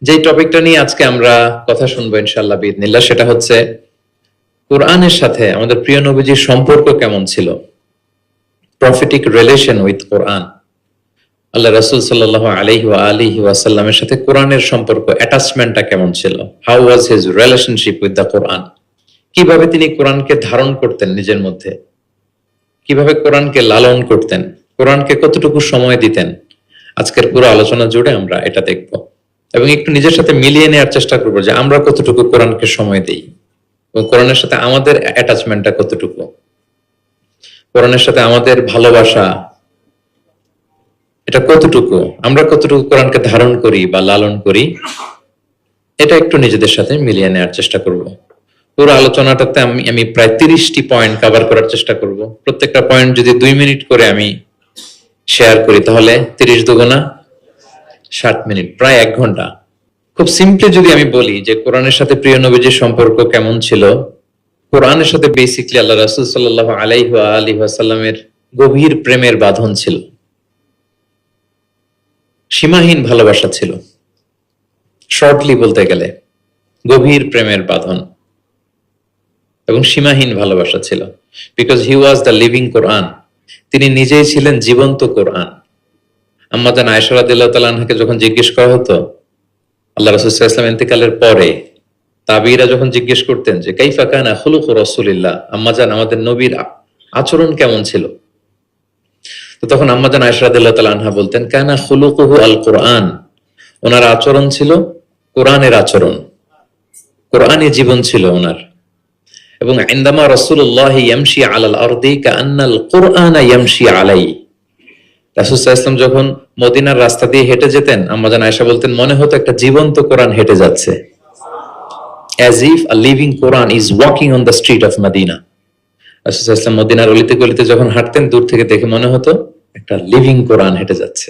যে টপিকটা নিয়ে আজকে আমরা কথা শুনবো ইনশাআল্লাহ বিইذনিল্লাহ, সেটা হচ্ছে কোরআনের সাথে আমাদের প্রিয় নবীজির সম্পর্ক কেমন ছিল, প্রফেটিক রিলেশন উইথ কোরআন। আল্লাহ রাসূল সাল্লাল্লাহু আলাইহি ওয়া আলিহি ওয়াসাল্লামের সাথে কোরআনের সম্পর্ক, অ্যাটাচমেন্টটা কেমন ছিল, how was his relationship with the Quran. কিভাবে তিনি কোরআনকে ধারণ করতেন নিজের মধ্যে, কিভাবে কোরআনকে লালন করতেন, কোরআনকে কতটুকু সময় দিতেন। আজকের পুরো আলোচনা জুড়ে আমরা এটা দেখব এবং একটু নিজের সাথে মিলিয়ে নেওয়ার চেষ্টা করবো যে আমরা কতটুকু কোরআনকে সময় দিই এবং কোরআনের সাথে আমাদের অ্যাটাচমেন্টটা কতটুকু, কোরআনের সাথে আমাদের ভালোবাসা এটা কতটুকু, আমরা কতটুকু কোরআনকে ধারণ করি বা লালন করি, এটা একটু নিজেদের সাথে মিলিয়ে নেওয়ার চেষ্টা করব। পুরো আলোচনাটাতে আমি প্রায় 30টি পয়েন্ট কভার করার চেষ্টা করব। প্রত্যেকটা পয়েন্ট যদি 2 মিনিট করে আমি শেয়ার করি তাহলে 30 দুগুণা 60 মিনিট, প্রায় 1 ঘন্টা। খুব সিম্পলি যদি আমি বলি যে কোরআনের সাথে প্রিয় নবীজির সম্পর্ক কেমন ছিল, কোরআনের সাথে বেসিকলি আল্লাহ রাসূল সাল্লাল্লাহু আলাইহি ওয়া আলিহি ওয়াসাল্লামের গভীর প্রেমের বাঁধন ছিল, সীমাহীন ভালোবাসা ছিল। শর্টলি বলতে গেলে গভীর প্রেমের বাঁধন এবং সীমাহীন ভালোবাসা ছিল। Because he was the living কোরআন, তিনি নিজেই ছিলেন জীবন্ত কোরআন। আম্মা জান আয়েশা রাদিয়াল্লাহু তাআলা আনহাকে যখন জিজ্ঞেস করা হতো আল্লাহ রাসূল সাল্লাল্লাহু আলাইহি ওয়াসাল্লাম ইন্তেকালের পরে, তাবিরা যখন জিজ্ঞেস করতেন যে কাইফা কানা খুলুকু রাসূলিল্লাহ, আম্মা জান আমাদের নবীর আচরণ কেমন ছিল, তো তখন আম্মা জান আয়েশা রাদিয়াল্লাহু তাআলা আনহা বলতেন কানা খুলুকুহু আল কোরআন, ওনার আচরণ ছিল কোরআনের আচরণ, কোরআনে জীবন ছিল ওনার। এবং ইনদামা রাসূলুল্লাহ ইয়ামশি আলাল আরদি কাআন্নাল কুরআনা ইয়ামশি আলাইহি, রাসূল সাল্লাল্লাহু আলাইহি ওয়াসাল্লাম যখন মদিনার রাস্তা দিয়ে হেঁটে যেতেন আম্মা জান আয়েশা বলতেন মনে হতো একটা জীবন্ত কোরআন হেঁটে যাচ্ছে, as if a living Quran is walking on the street of Medina। রাসূল সাল্লাল্লাহু আলাইহি ওয়াসাল্লাম মদিনার অলিতে গলিতে যখন হাঁটতেন দূর থেকে দেখে মনে হতো একটা লিভিং কোরআন হেঁটে যাচ্ছে।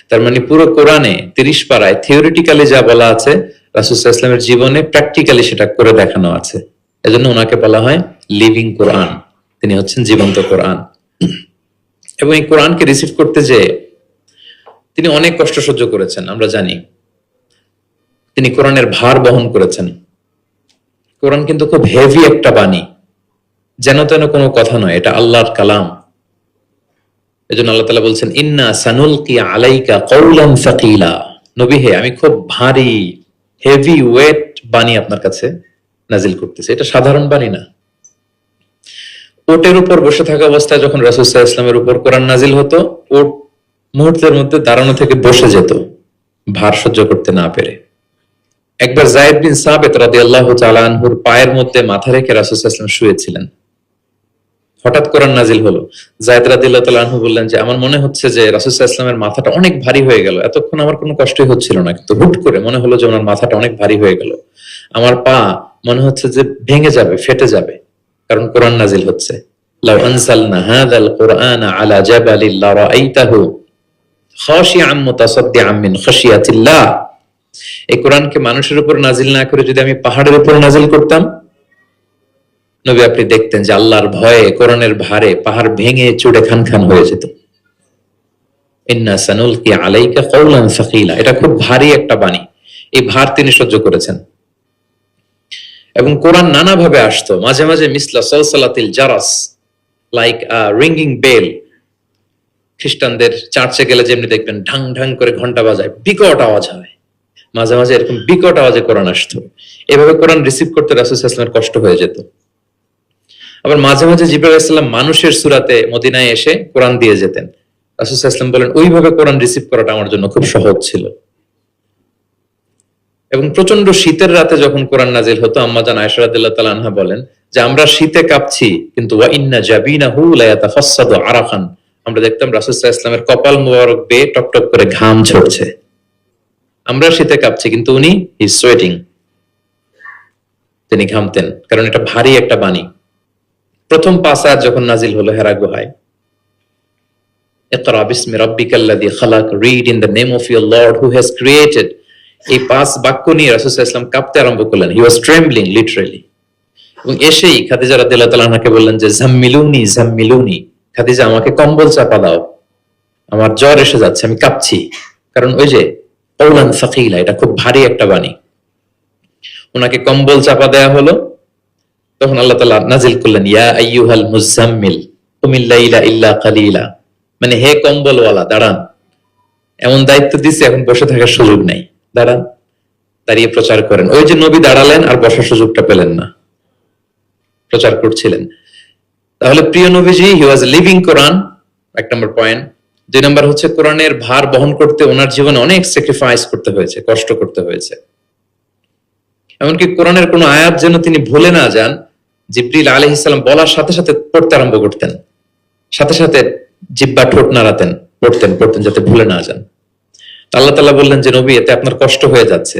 তার মানে পুরো কোরআনে 30 পারায় থিওরিটিক্যালি যা বলা আছে রাসূল সাল্লাল্লাহু আলাইহি ওয়াসাল্লামের জীবনে প্র্যাকটিক্যালি সেটা করে দেখানো আছে। এজন্য ওনাকে বলা হয় লিভিং কোরআন, তিনি হচ্ছেন জীবন্ত কোরআন। এবং এই কোরআনকে রিসিভ করতে যে তিনি অনেক কষ্ট সহ্য করেছেন, আমরা জানি। তিনি কোরআনের ভার বহন করেছেন। কোরআন কিন্তু খুব হেভি একটা বাণী, যেন তেন কোনো কথা নয়, এটা আল্লাহর কালাম। এজন্য আল্লাহ তাআলা বলছেন ইন্না সানুলকি আলাইকা কওলান সাকিলা, নবী হে আমি খুব ভারী হেভি ওয়েট বাণী আপনার কাছে নাজিল করতেছে। এটা সাধারণ বাণী না। ওটের উপর বসে থাকা অবস্থায় যখন রাসূল সাল্লাল্লাহু আলাইহি ওয়াসাল্লামের উপর কোরআন নাজিল হতো, ওট মুহূর্তের মধ্যে দাঁড়ানো থেকে বসে যেত ভার সহ্য করতে না পেরে। একবার যায়েদ বিন সাবিত রাদিয়াল্লাহু তাআলা আনহুর পায়ের মধ্যে মাথা রেখে রাসূল সাল্লাল্লাহু আলাইহি ওয়াসাল্লাম শুয়েছিলেন। হঠাৎ কোরআন নাজিল হলো, যায়েদ রাদিয়াল্লাহু তাআলা আনহু বললেন যে আমার মনে হচ্ছে যে রাসূল সাল্লাল্লাহু আলাইহি ওয়াসাল্লামের মাথাটা অনেক ভারী হয়ে গেল, এতক্ষণ আমার কোনো কষ্টই হচ্ছিল না, কিন্তু হুট করে মনে হলো যে ওনার মাথাটা অনেক ভারী হয়ে গেল, আমার পা মনে হচ্ছে যে ভেঙে যাবে, ফেটে যাবে, কারণ কোরআন নাজিল হচ্ছে। লাউ আনজালনা হাযাল কুরআনা আলা জাবালিন লারাআইতাহু খাশিআম মুতাসাদ্দিআম মিন খাশিয়াতিল্লাহ, এই কোরআনকে মানুষের উপর নাজিল না করে যদি আমি পাহাড়ের উপর নাজিল করতাম, নবী আপনি দেখতেন যে আল্লাহর ভয়ে কোরআনের ভারে পাহাড় ভেঙে চুড়ে খান খান হয়ে যেত। ইন্না সানুলকি আলাইকা কওলান সাকিলা, এটা খুব ভারী একটা বাণী, এই ভার তিনি সহ্য করেছেন। এবং কোরআন নানা ভাবে আসতো, মাঝে মাঝে মিসলা সালসালাতিল জারাস, লাইক রিঙ্গিং বেল। খ্রিস্টানদের চার্চে গেলে যেমনি দেখবেন ঢাং ঢাং করে ঘন্টা বাজায়, বিকট আওয়াজ হয়, মাঝে মাঝে এরকম বিকট আওয়াজে কোরআন আসতো। এভাবে কোরআন রিসিভ করতে রাসূল সাল্লাল্লাহু আলাইহি ওয়াসাল্লামের কষ্ট হয়ে যেত। আবার মাঝে মাঝে জিবরাইল আলাইহিস সালাম মানুষের সূরাতে মদিনায় এসে কোরআন দিয়ে যেতেন। রাসূল সাল্লাল্লাহু আলাইহি ওয়াসাল্লাম বলেন ওইভাবে কোরআন রিসিভ করাটা আমার জন্য খুব সহজ ছিল। এবং প্রচন্ড শীতের রাতে যখন কোরআন নাজিল হতো, আম্মা জান আয়েশা রাদিয়াল্লাহু তাআলা আনহা বলেন যে আমরা শীতে কাঁপছি কিন্তু ওয়া ইন্না জাবিনাহু লা ইয়াতাফাসসাদু আরাকান, আমরা দেখতাম রাসূল সাল্লাল্লাহু আলাইহি ওয়াসাল্লামের কপাল মোবারক বেয়ে টপটপ করে ঘাম ঝরছে। আমরা শীতে কাঁপছি কিন্তু উনি হি ইজ সোয়েটিং, তিনি ঘামতেন, কারণ এটা ভারী একটা বাণী। প্রথম 5 আয়াত যখন নাজিল হলো হেরা গুহায়, ইকরা বিসমি রাব্বিকাল্লাযী খালাক, read in the name of your lord who has created, এই 5 বাক্য নিয়ে রাসূল সাল্লাল্লাহু আলাইহি ওয়াসাল্লাম কাঁপতে আরম্ভ করলেন। হি ওয়াজ ট্রেম্বলিং লিটারালি। এবং এসেই খাদিজা রাদিয়াল্লাহু তাআলা আনহাকে বললেন যে জাম্মিলুনি জাম্মিলুনি, খাদিজা আমাকে কম্বল চাপা দাও, আমার জ্বর এসে যাচ্ছে, আমি কাঁপছি। কারণ ওই যে কওলান সাকিলা, এটা খুব ভারী একটা বাণী। ওনাকে কম্বল চাপা দেয়া হলো, তখন আল্লাহ তাআলা নাজিল করলেন ইয়া আইয়ুহাল মুজাম্মিল কুমিল লাইলা ইল্লা কালিলা, মানে হে কম্বলওয়ালা দাঁড়ান, এমন দায়িত্ব দিছে এখন বসে থাকার সুযোগ নাই, দাঁড়ান, দাঁড়িয়ে প্রচার করেন। ওই যে নবী দাঁড়ালেন আর বসার সুযোগটা পেলেন না, প্রচার করছিলেন। তাহলে প্রিয় নবীজি হি ওয়াজ লিভিং কোরআন, এক নম্বর পয়েন্ট। দুই নম্বর হচ্ছে কোরআনের ভার বহন করতে ওনার জীবনে অনেক স্যাক্রিফাইস করতে হয়েছে, কষ্ট করতে হয়েছে। এমনকি কোরআনের কোন আয়াত যেন তিনি ভুলে না যান, জিবরিল আলাইহিস সালাম বলার সাথে সাথে পড়তে আরম্ভ করতেন, সাথে সাথে জিহ্বা ঠোঁট নাড়াতেন, পড়তেন যাতে ভুলে না যান। আল্লাহ তাআলা বললেন যে নবী, এতে আপনার কষ্ট হয়ে যাচ্ছে,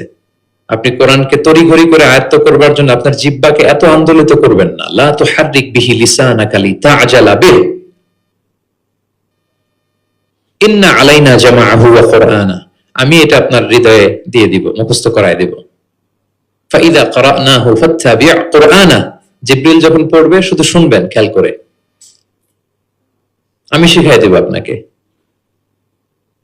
আপনি কোরআনকে তড়িঘড়ি করে আয়ত্ত করবার জন্য আপনার জিহ্বাকে এত আন্দোলিত করবেন না। লা তুহাররিক বিহি লিসানাকা লিতাআজালা বিহি ইন্না আলাইনা জামাআহু ওয়া কুরআনা, আমি এটা আপনার হৃদয়ে দিয়ে দিব, মুখস্থ করায় দিব। ফাইদা ক্বরানাহু ফাত্তাবি' কুরআনা, জিবরিল যখন পড়বে শুধু শুনবেন খেয়াল করে, আমি শিখাই দেব আপনাকে।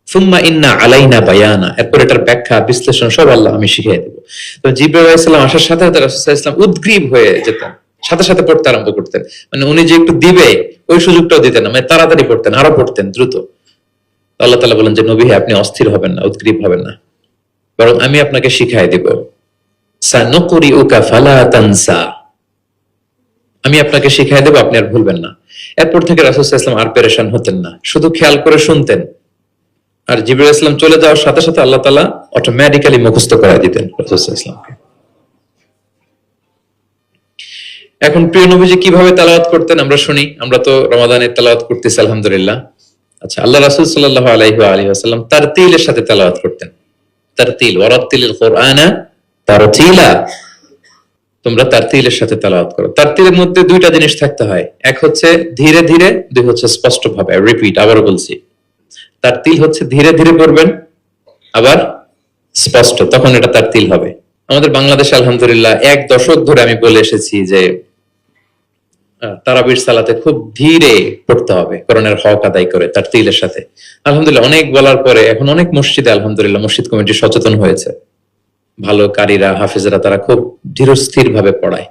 সুম্মা ইন্না আলাইনা বায়ানা, এরপর এটার ব্যাখ্যা বিশ্লেষণ সব আল্লাহ আমি শিখিয়ে দেব। তো জিবরাইল আলাইহিস সালাম আসার সাথে সাথে রাসূল সাল্লাল্লাহু আলাইহি ওয়াসাল্লাম উদ্গ্রীব হয়ে যেতেন, সাথে সাথে পড়তে আরম্ভ করতেন। মানে উনি যে একটু দিবে ওই সুযোগটাও দিতেন না, মানে তাড়াতাড়ি পড়তেন, আরো পড়তেন দ্রুত। আল্লাহ তাআলা বলেন যে নবী, আপনি অস্থির হবেন না, উদ্গ্রীব হবেন না, বরং আমি আপনাকে শিখাই দেব। সানুকরিউকা ফালা তানসা, আমি আপনাকে শিখাই দেব, আপনি আর ভুলবেন না। এরপর থেকে রাসূল সাল্লাল্লাহু আলাইহি ওয়াসাল্লাম আর পেরেশান হতেন না, শুধু খেয়াল করে শুনতেন। আর জিবরাইল আলাইহিস সালাম চলে যাওয়ার সাথে সাথে আল্লাহ তাআলা অটোমেটিক্যালি মুখস্থ করায় দিতেন রাসূল সাল্লাল্লাহু আলাইহি ওয়াসাল্লামকে। এখন প্রিয় নবীজি কিভাবে তেলাওয়াত করতেন আমরা শুনি। আমরা তো রমাদানের তেলাওয়াত করতেছি আলহামদুলিল্লাহ। আচ্ছা, আল্লাহ রাসূল সাল্লাল্লাহু আলাইহি ওয়া আলিহি ওয়াসাল্লাম তারতিলের সাথে তেলাওয়াত করতেন। তারতিল, ওয়ারাত্তিলিল কুরআনা তারতিলা, তোমরা তারতিলের সাথে তেলাওয়াত করো। তারতিলের মধ্যে দুইটা জিনিস থাকতে হয়, এক হচ্ছে ধীরে ধীরে, দুই হচ্ছে স্পষ্ট ভাবে। রিপিট, আবারও বলছি, তারতিল হচ্ছে ধীরে ধীরে পড়বেন, আবার স্পষ্ট, তখন এটা তারতিল হবে। আমাদের বাংলাদেশে আলহামদুলিল্লাহ 1 দশক ধরে আমি বলে এসেছি যে তারাবির সালাতে খুব ধীরে পড়তে হবে, কোরআনের হক আদায় করে তারতিলের সাথে। আলহামদুলিল্লাহ অনেক বলার পরে এখন অনেক মসজিদে আলহামদুলিল্লাহ মসজিদ কমিটি সচেতন হয়েছে, ভালো কারীরা, হাফেজরা তারা খুব ধীরস্থির ভাবে পড়ায়।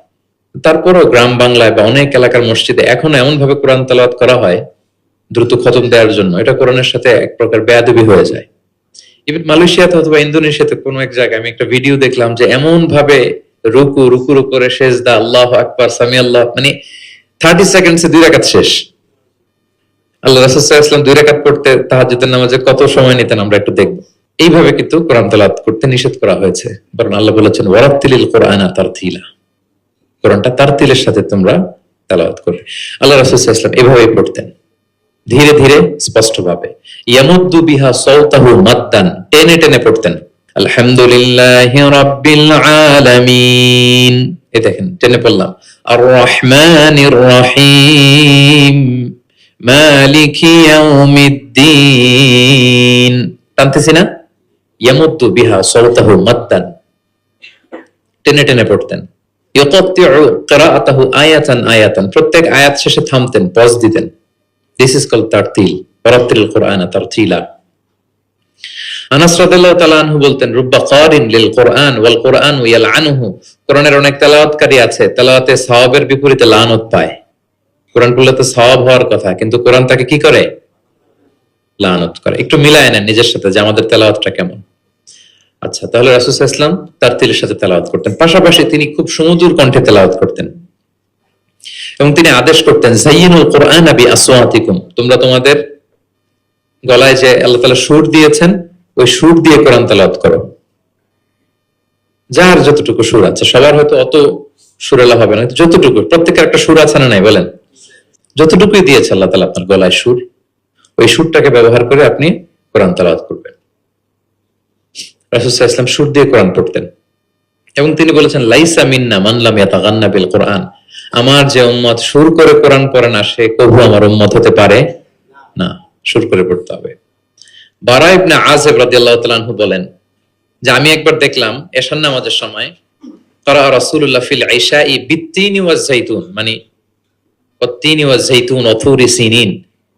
তারপরও গ্রাম বাংলায় বা অনেক এলাকার মসজিদে এখনো এমন ভাবে কোরআন তেলাওয়াত করা হয় দ্রুত খতম দেওয়ার জন্য, এটা কোরআনের সাথে এক প্রকার বেয়াদবি হয়ে যায়। ইভেন মালয়েশিয়াতে অথবা ইন্দোনেশিয়াতে কোনো এক জায়গায় আমি একটা ভিডিও দেখলাম যে এমন ভাবে রুকুর উপরে সেজদা, আল্লাহু আকবার, সামি আল্লাহ, মানে 30 সেকেন্ডসে 2 রাকাত শেষ। আল্লাহ রাসূল সাল্লাল্লাহু আলাইহি ওয়াসাল্লাম 2 রাকাত পড়তে তাহাজ্জুদের নামাজে কত সময় নিতেন আমরা একটু দেখব। এইভাবে কিন্তু কোরআন তেলাওয়াত করতে নিষেধ করা হয়েছে, বরং আল্লাহ বলেছেন ওয়ারাত্তিলিল কুরআনা তারতিলা, কোরআনটা তারতিলের সাথে তোমরা তেলাওয়াত করবে। আল্লাহ রাসূল সাল্লাল্লাহু আলাইহি ওয়াসাল্লাম এভাবেই পড়তেন, ধীরে ধীরে স্পষ্ট ভাবে। ইয়ামুদ্দু বিহা সাওতাহু মাদ্দান, টেনে টেনে পড়তেন। আলহামদুলিল্লাহি রাব্বিল আলামিন, এই দেখেন টেনে পড়লাম। আর রহমানির রহিম মালিকি ইয়াউমিদ্দিন, টানতেছি না? ইয়ামুদ্দু বিহা সাওতাহু মাদ্দান, টেনে টেনে পড়তেন। ইয়াকাত্তিউ কিরাআতাহু আয়াতান আয়াতান, প্রত্যেক আয়াত শেষে থামতেন, পজ দিতেন। This is called tartil, ওয়ারাত্তিলিল কুরআনা তারতিলা। আনাস রাদিয়াল্লাহু তাআলা আনহু বলতেন রুব্বা কারিন লিল কুরআন ওয়াল কুরআনু ইয়ালআনুহু, কোরআনের অনেক তেলাওয়াতকারী আছে, তেলাওয়াতে সওয়াবের বিপরীতে লানত পায়। কোরআন পড়লে তো সওয়াব হওয়ার কথা, কিন্তু কোরআন তাকে কি করে? লানত করে। একটু মিলায় নেন নিজের সাথে যে আমাদের তেলাওয়াতটা কেমন। আচ্ছা, তাহলে রাসূল সাল্লাল্লাহু আলাইহি ওয়াসাল্লাম তারতিলের সাথে তেলাওয়াত করতেন, পাশাপাশি তিনি খুব সুমধুর কণ্ঠে তেলাওয়াত করতেন এবং তিনি আদেশ করতেন যায়িনুল কুরআনা বিআসওয়াতিকুম, তোমরা তোমাদের গলায় যে আল্লাহ তাআলা সুর দিয়েছেন ওই সুর দিয়ে কোরআন তেলাওয়াত করো। যার যতটুকু সুর আছে, সবার হয়তো অত সুরেলা হবে না, যতটুকু, প্রত্যেকের একটা সুর আছে না নাই বলেন? যতটুকুই দিয়েছে আল্লাহ তাআলা আপনার গলায় সুর, ওই সুরটাকে ব্যবহার করে আপনি কোরআন তেলাওয়াত করবেন। রাসূল সাল্লাল্লাহু আলাইহি ওয়াসাল্লাম সুর দিয়ে কোরআন পড়তেন এবং তিনি বলেছেন লাইসা মিন্না মান লাম ইয়াতাগান্না বিল কুরআন, আমার যে উম্মত সুর করে কোরআন পড়ে না সে কবু আমার উম্মত হতে পারে না, সুর করে পড়তে হবে। বারা ইবনে আযিব রাদিয়াল্লাহু তাআলা আনহু বলেন যে আমি একবার দেখলাম এশার নামাজের সময় ক্বারা রাসূলুল্লাহ ফিল ইশাই বিত্তিনি ওয়াজ যাইতুন, মানে ওয়াত্তিনি ওয়াজ যাইতুন ওয়া তুরি সিনিন,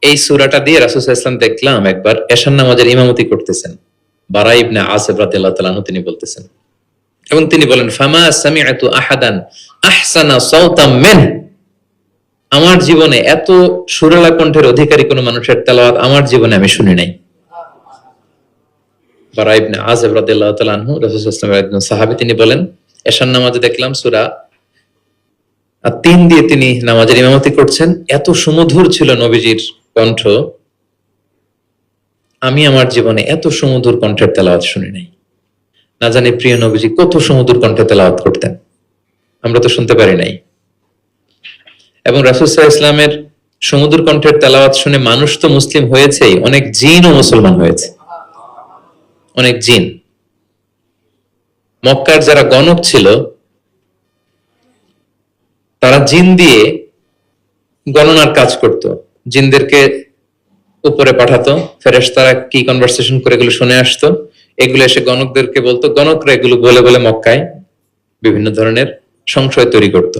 এই সূরাটা দিয়ে রাসূল সাল্লাল্লাহু আলাইহি ওয়াসাল্লাম দেখলাম একবার এশার নামাজের ইমামতি করতেছেন। বারা ইবনে আসিব রাদিয়াল্লাহু তাআলা আনহু তিনি বলতেছেন, এবং তিনি বলেন, ফামা সামি'তু আহাদান আহসানা সাওতাম মিন, আমার জীবনে এত সুরেলা কণ্ঠের অধিকারী কোন মানুষের তেলাওয়াত আমার জীবনে আমি শুনি নাই। বারা ইবনে আসিব রাদিয়াল্লাহু তাআলা আনহু রাসূল সাল্লাল্লাহু আলাইহি ওয়াসাল্লামের একজন সাহাবী, তিনি বলেন, এশার নামাজে দেখলাম সূরা আত-তিন দিয়ে তিনি নামাজের ইমামতি করছেন, এত সুমধুর ছিল নবীজির কণ্ঠ, আমি আমার জীবনে এত সুমধুর কণ্ঠের তেলাওয়াত শুনি নাই। না জানি প্রিয় নবীজি কত সুমধুর কণ্ঠে তেলাওয়াত করতেন, আমরা তো শুনতে পারি নাই। এবং রাসূল সাল্লাল্লাহু আলাইহি ওয়াসাল্লামের সুমধুর কণ্ঠের তেলাওয়াত শুনে মানুষ তো মুসলিম হয়েছেই, অনেক জিনও মুসলমান হয়েছে। অনেক জিন, মক্কার যারা গণক ছিল তারা জিন দিয়ে গণনার কাজ করত, জিনদেরকে উপরে পাঠাতো, ফেরেশতারা কি কনভারসেশন করে এগুলো শুনে আসতো, এগুলো এসে গণকদেরকে বলতো, গণকরা এগুলো বলে বলে মক্কায় বিভিন্ন ধরনের সংশয় তৈরি করত।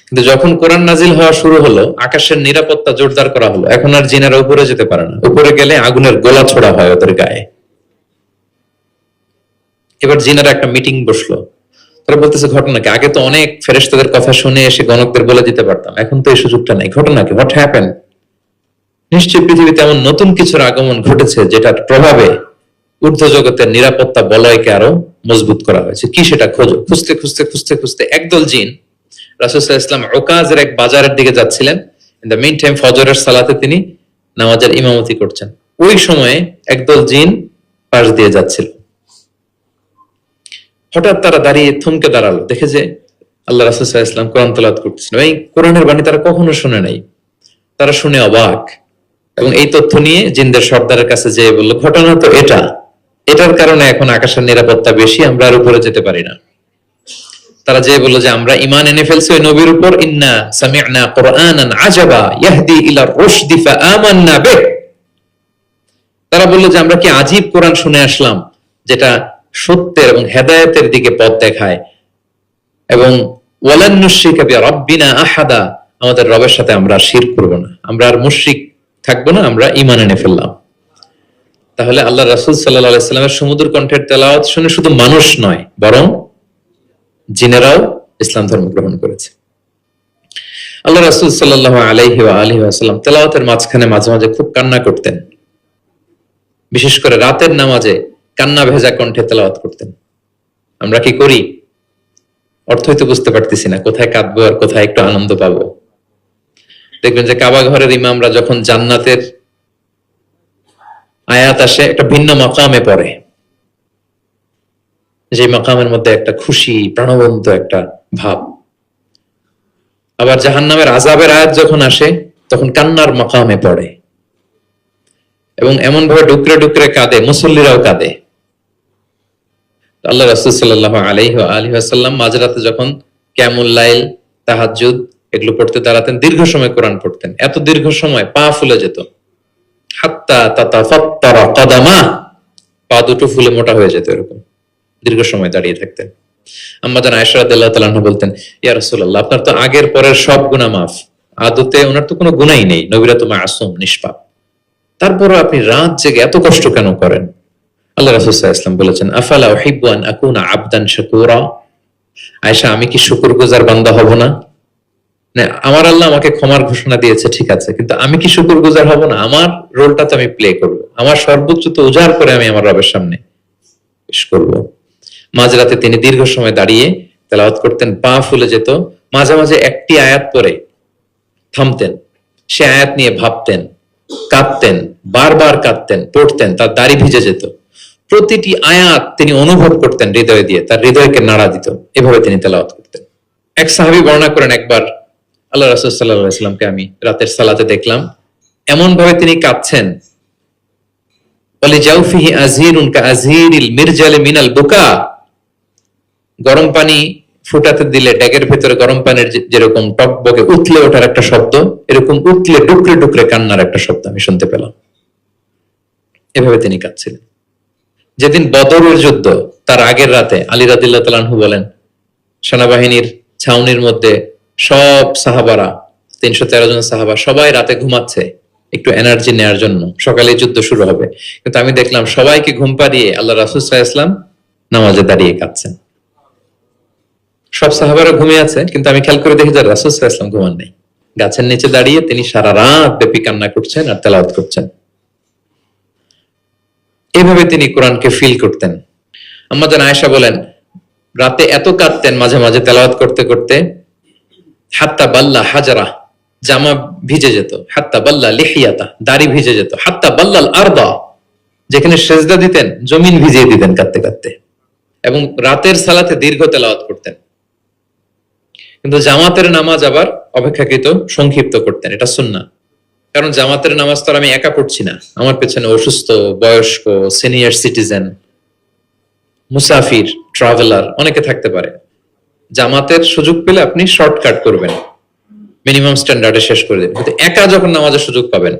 কিন্তু যখন কোরআন নাজিল হওয়া শুরু হলো, আকাশের নিরাপত্তা জোরদার করা হলো, এখন আর জিনেরা উপরে যেতে পারে না, উপরে গেলে আগুনের গোলা ছোড়া হয় ওদের গায়ে। এবার জিনেরা একটা মিটিং বসলো, তারা বলতেছে ঘটনা কি, আগে তো অনেক ফেরেশতাদের কথা শুনে এসে গণকদের বলে দিতে পারতাম, এখন তো এই সুযোগটা নেই, ঘটনা কি, হোয়াট হ্যাপেন? নিশ্চয়ই পৃথিবীতে এমন নতুন কিছুর আগমন ঘটেছে যেটার প্রভাবে ঊর্ধ্ব জগতের নিরাপত্তা বলয়কে আরো মজবুত করা হয়েছে। কি সেটা খোঁজো। খুঁজতে খুঁজতে খুঁজতে খুঁজতে একদল জিন রাসূল সাল্লাল্লাহু আলাইহি ওয়াসাল্লাম উকাজের এক বাজারের দিকে যাচ্ছিলেন। ইন দ্য মিন টাইম ফজরের সালাতে তিনি নামাজের ইমামতি করছেন। ওই সময়ে একদল জিন পাশ দিয়ে যাচ্ছিল। হঠাৎ তারা দাঁড়িয়ে থমকে দাঁড়ালো, দেখে যে আল্লাহ রাসূল সাল্লাল্লাহু আলাইহি ওয়াসাল্লাম কোরআন তেলাওয়াত করতেছেন। এই কোরআনের বাণী তারা কখনো শুনে নাই। তারা শুনে অবাক, এবং এই তথ্য নিয়ে জিনদের সর্দারের কাছে যেয়ে বলল, ঘটনা তো এটার কারণে এখন আকাশের নিরাপত্তা বেশি, আমরা আর উপরে যেতে পারি না। তারা যেয়ে বলল যে আমরা ঈমান এনে ফেলছি ওই নবীর উপর, ইন্না সামি'না কুরআনান আজাবা ইয়াহদি ইলা রুশদি ফাআমান্না বিহি। তারা বলল যে আমরা কি আজীব কোরআন শুনে আসলাম, যেটা সত্যের এবং হেদায়েতের দিকে পথ দেখায়, এবং ওয়ালান নুশরিকা বিরাব্বিনা আহাদা, আমাদের রবের সাথে আমরা শিরক করব না, আমরা আর মুশরিক থাকবো না, আমরা ঈমান এনে ফেললাম। তাহলে আল্লাহ রাসূল সাল্লাল্লাহু আলাইহি ওয়াসাল্লামের সুমধুর কণ্ঠের তেলাওয়াত শুনে শুধু মানুষ নয়, বরং জিনেরাও ইসলাম ধর্ম গ্রহণ করেছে। আল্লাহ রাসূল সাল্লাল্লাহু আলাইহি ওয়াসাল্লাম তেলাওয়াতের মাঝখানে মাঝে মাঝে খুব কান্না করতেন, বিশেষ করে রাতের নামাজে কান্না ভেজা কণ্ঠে তেলাওয়াত করতেন। আমরা কি করি? অর্থই তো বুঝতে পারতেছি না, কোথায় কাঁদবো আর কোথায় একটু আনন্দ পাবো। দেখবেন যে কাবা ঘরের ইমামরা যখন জান্নাতের আয়াত আসে, একটা ভিন্ন মাকামে পড়ে, যে মাকামের মধ্যে একটা খুশি প্রাণবন্ত একটা ভাব। আবার জাহান্নামের আযাবের আয়াত যখন আসে, তখন কান্নার মাকামে পড়ে, এবং এমন ভাবে ডুকরে ডুকরে কাঁদে, মুসল্লিরাও কাঁদে। আল্লাহ রাসূল সাল্লাল্লাহু আলাইহি ওয়াসাল্লাম মাঝরাতে যখন কিয়ামুল লাইল, তাহাজ্জুদ এগুলো পড়তে দাঁড়াতেন, দীর্ঘ সময় কোরআন পড়তেন, এত দীর্ঘ সময় পা ফুলে যেত, হাত্তা তাতাফাত্তারা কাদামা, পা দুটো ফুলে মোটা হয়ে যেত, এরকম দীর্ঘ সময় দাঁড়িয়ে থাকতেন। আম্মা জান আয়েশা রাদিয়াল্লাহু তাআলা আনহা বলতেন, ইয়া রাসূলুল্লাহ, আপনার তো আগের পরের সব গুনাহ মাফ, আদতে ওনার তো কোনো গুনাহই নেই, নবীরা তো মাসুম, নিষ্পাপ, তারপরও আপনি রাত জেগে এত কষ্ট কেন করেন? আল্লাহ রাসূল সাল্লাল্লাহু আলাইহি ওয়াসাল্লাম বলেছেন, আফালা উহিব্বু আন আকুনা আবদান শাকুরা, আয়েশা, আমি কি শুকরগুজার বান্দা হব না? আমার আল্লাহ আমাকে ক্ষমার ঘোষণা দিয়েছে, ঠিক আছে, কিন্তু আমি কি শুকরগুজার হব না? আমার রোলটা তো আমি প্লে করব, আমার সর্বোচ্চ তো উজাড় করে আমি আমার রবের সামনে পেশ করব। মাঝরাতে তিনি দীর্ঘ সময় দাঁড়িয়ে তেলাওয়াত করতেন, পা ফুলে যেত, মাঝে মাঝে একটি আয়াত পড়ে থামতেন, সে আয়াত নিয়ে ভাবতেন, কাঁদতেন, বারবার কাঁদতেন, পড়তেন, তার দাড়ি ভিজে যেত। প্রতিটি আয়াত তিনি অনুভব করতেন হৃদয় দিয়ে, তার হৃদয়কে নাড়া দিত। এভাবে তিনি তেলাওয়াত করতেন। এক সাহাবী বর্ণনা করেন, একবার আল্লাহ রাসূল সাল্লাল্লাহু আলাইহি ওয়াসাল্লামকে আমি রাতের সালাতে দেখলাম, এমন ভাবে তিনি কাঁদছেন, বলে জাউফিহি আযীরুন কাআযীরিল মিরজালি মিনাল বুকা, গরম পানি ফুটাতে দিলে ড্যাগের ভেতরে গরম পানির যেরকম টকবকে উতলে ওঠার একটা শব্দ, এরকম উতলে ডুকরে ডুকরে কান্নার একটা শব্দ আমি শুনতে পেলাম। এভাবে তিনি কাঁদছিলেন। যেদিন বদরের যুদ্ধ, তার আগের রাতে আলী রাদিয়াল্লাহু তাআলা আনহু বলেন, সেনাবাহিনীর ছাউনির মধ্যে সব সাহাবারা, 313 জন সাহাবা, সবাই রাতে ঘুমাচ্ছে, একটু এনার্জি নেওয়ার জন্য, সকালে যুদ্ধ শুরু হবে। কিন্তু আমি দেখলাম সবাইকে ঘুম পাড়িয়ে আল্লাহ রাসূল সাল্লাল্লাহু আলাইহি ওয়াসাল্লাম নামাজে দাঁড়িয়ে কাঁদছেন। সব সাহাবারা ঘুমিয়ে আছে, কিন্তু আমি খেয়াল করে দেখি যে রাসূল সাল্লাল্লাহু আলাইহি ওয়াসাল্লাম ঘুমান নেই। গাছের নিচে দাঁড়িয়ে তিনি সারা রাত ব্যাপী কান্না করছেন আর তেলাওয়াত করছেন। এভাবে তিনি কোরআনকে ফিল করতেন। আম্মা জান আয়েশা বলেন, রাতে এত কাঁদতেন মাঝে মাঝে তেলাওয়াত করতে করতে, হাত্তা বাল্লা হাজারা, জামা ভিজে যেত, হাত্তা বাল্লা লিহিয়াতা, দাড়ি ভিজে যেত, হাত্তা বাল্লাল আরদা, যেখানে সেজদা দিতেন জমিন ভিজিয়ে দিতেন কাঁদতে কাঁদতে। এবং রাতের সালাতে দীর্ঘ তেলাওয়াত করতেন। কিন্তু জামাতের নামাজ আবার অপেক্ষাকৃত সংক্ষিপ্ত করতেন, এটা সুন্নাহ। কারণ জামাতের নামাজ তো আর আমি একা পড়ছি না, আমার পেছনে অসুস্থ, বয়স্ক, সিনিয়র সিটিজেন, মুসাফির, ট্রাভেলার অনেকে থাকতে পারে। জামাতের সুযোগ পেলে আপনি শর্টকাট করবেন, মিনিমাম স্ট্যান্ডার্ডে শেষ করে দেবেন। কিন্তু একা যখন নামাজের সুযোগ পাবেন,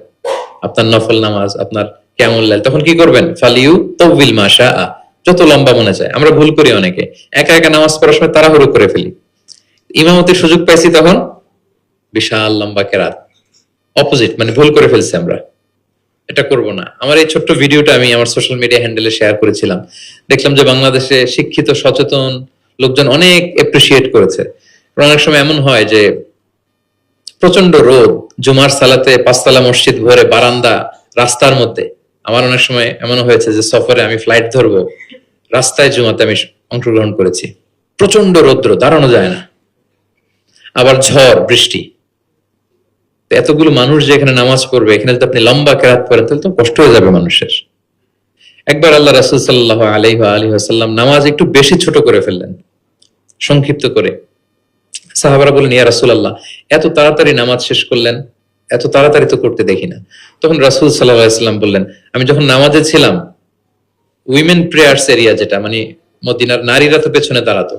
আপনার নফল নামাজ, আপনার কিয়ামুল লাইল, তখন কি করবেন? ফালিউ তাওবিল মা শাআ, যত লম্বা মনে চায়। আমরা ভুল করি অনেকে, একা একা নামাজ পড়ার সময় তাড়াহুড়ো করে ফেলি। ইমামতির সুযোগ পাইছি তখন বিশাল লম্বা কেরাত, অপোজিট, মানে ভুল করে ফেলছি আমরা, এটা করব না। আমার এই ছোট্ট ভিডিওটা আমি আমার সোশ্যাল মিডিয়া হ্যান্ডেলে শেয়ার করেছিলাম। দেখলাম যে বাংলাদেশে শিক্ষিত সচেতন লোকজন অনেক এপ্রিসিয়েট করেছে। অনেক সময় এমন হয় যে প্রচন্ড রোদ, জুমার সালাতে পাঁচতলা মসজিদ ভরে বারান্দা, রাস্তার মধ্যে। আমার অনেক সময় এমন হয়েছে যে সফরে আমি ফ্লাইট ধরবো, রাস্তায় জুমাতে আমি অংশগ্রহণ করেছি। প্রচন্ড রৌদ্র, দাঁড়ানো যায় না, আবার ঝড় বৃষ্টি। এতগুলো মানুষ যে এখানে নামাজ পড়বে, এখানে যদি আপনি লম্বা কেরাত করেন তাহলে তো কষ্ট হয়ে যাবে মানুষের। একবার আল্লাহ রাসূল সাল্লাল্লাহু আলাইহি ওয়াসাল্লাম নামাজ একটু বেশি ছোট করে ফেললেন, সংক্ষিপ্ত করে। সাহাবারা বললেন, ইয়া রাসূলুল্লাহ, এত তাড়াতাড়ি নামাজ শেষ করলেন, এত তাড়াতাড়ি তো করতে দেখি না। তখন রাসূল সাল্লাল্লাহু আলাইহি ওয়াসাল্লাম বললেন, আমি যখন নামাজে ছিলাম, উইমেন প্রেয়ার্স এরিয়া, যেটা মানে মদিনার নারীরা তো পেছনে দাঁড়াতো,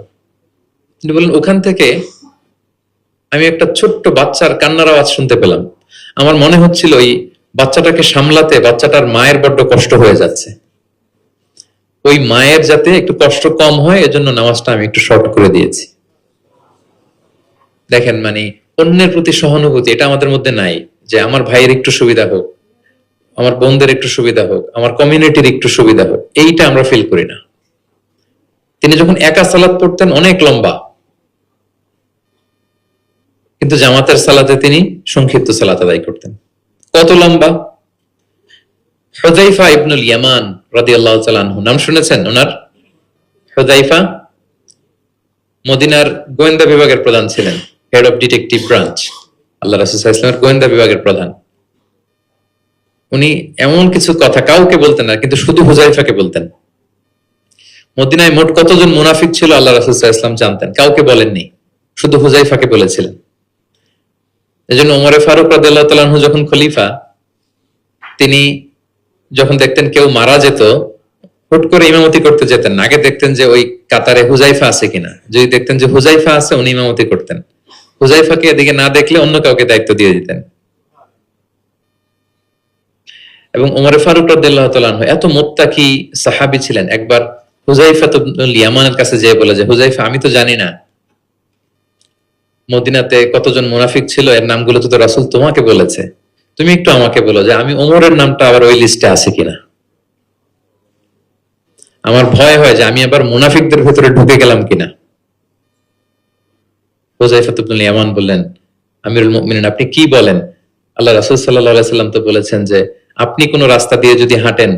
তিনি বললেন ওখান থেকে আমি একটা ছোট্ট বাচ্চার কান্নার আওয়াজ শুনতে পেলাম। আমার মনে হচ্ছিল ওই বাচ্চাটাকে সামলাতে বাচ্চাটার মায়ের বড্ড কষ্ট হয়ে যাচ্ছে, ওই মায়ের যাতে একটু কষ্ট কম হয় এজন্য নামাজটা আমি একটু শর্ট করে দিয়েছি। দেখেন, মানে অন্যের প্রতি সহানুভূতি, এটা আমাদের মধ্যে নাই। যে আমার ভাইয়ের একটু সুবিধা হোক, আমার বোনদের একটু সুবিধা হোক, আমার কমিউনিটির একটু সুবিধা হোক, এইটা আমরা ফিল করি না। তিনি যখন একা সালাত পড়তেন অনেক লম্বা, কিন্তু জামাতের সালাতে তিনি সংক্ষিপ্ত সালাত আদায় করতেন। কত লম্বা? হুযায়ফা ইবনুল ইয়ামান রাদিয়াল্লাহু তাআলা আনহু, নাম শুনেছেন ওনার? হুযায়ফা মদিনার গোয়েন্দা বিভাগের প্রধান ছিলেন, হেড অফ ডিটেকটিভ ব্রাঞ্চ, আল্লাহ রাসূল সাল্লাল্লাহু আলাইহি ওয়াসাল্লামের গোয়েন্দা বিভাগের প্রধান। উনি এমন কিছু কথা কাউকে বলতেন না, কিন্তু শুধু হুযায়ফাকে বলতেন। মদিনায় মোট কতজন মুনাফিক ছিল আল্লাহ রাসূল সাল্লাল্লাহু আলাইহি ওয়াসাল্লাম জানতেন, কাউকে বলেননি, শুধু হুযায়ফাকে বলেছিলেন। এজন্য ওমর ফারুক রাদিয়াল্লাহু তাআলা আনহু যখন খলিফা, তিনি যখন দেখতেন কেউ মারা যেত, হুট করে ইমামতি করতে যেতেন না, আগে দেখতেন যে ওই কাতারে হুযায়ফা আছে কিনা। যদি দেখতেন যে হুযায়ফা আছে, উনি ইমামতি করতেন। হুযায়ফাকে এদিকে না দেখলে অন্য কাউকে দায়িত্ব দিয়ে দিতেন। এবং ওমর ফারুক রাদিয়াল্লাহু তাআলা আনহু এত মুত্তাকি সাহাবী ছিলেন, একবার হুযায়ফা ইবনুল ইয়ামানের কাছে যেয়ে বলে যে, হুযায়ফা, আমি তো জানি না মদিনাতে কতজন মুনাফিক ছিল, এর নামগুলো তো রাসূল তোমাকে বলেছে, তুমি একটু আমাকে বলো যে আমি ওমরের নামটা আবার ওই লিস্টে আছে কিনা। আমার ভয় হয় যে আমি আবার মুনাফিকদের ভেতরে ঢুকে গেলাম কিনা। হুযায়ফা ইবনুল ইয়ামান বললেন, আমিরুল মুমিনিন, আপনি কি বলেন? আল্লাহ রাসূল সাল্লাল্লাহু আলাইহি ওয়াসাল্লাম তো বলেছেন যে আপনি কোন রাস্তা দিয়ে যদি হাঁটেন,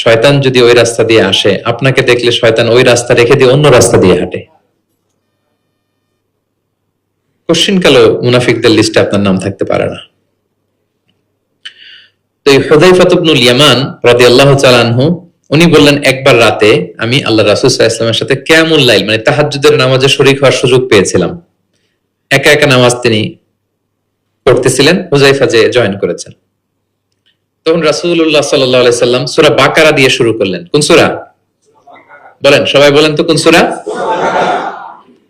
শয়তান যদি ওই রাস্তা দিয়ে আসে, আপনাকে দেখলে শয়তান ওই রাস্তা রেখে দিয়ে অন্য রাস্তা দিয়ে হাঁটে। কোশ্চিনকালেও মুনাফিকদের লিস্টে আপনার নাম থাকতে পারে না। তো এই হুযায়ফা ইবনুল ইয়ামান রাদিয়াল্লাহু তাআলা আনহু, উনি বললেন, একবার রাতে আমি আল্লাহ রাসূল সাল্লাল্লাহু আলাইহি ওয়াসাল্লামের সাথে কিয়ামুল লাইল, মানে তাহাজ্জুদের নামাজে শরীক হওয়ার সুযোগ পেয়েছিলাম। একা একা নামাজ তিনি পড়তেছিলেন, হুযায়ফা যে জয়েন করেছেন। তখন রাসূলুল্লাহ সাল্লাল্লাহু আলাইহি সাল্লাম সূরা বাকারা দিয়ে শুরু করলেন। কোন সূরা? বলেন, সবাই বলেন তো কোন সূরা?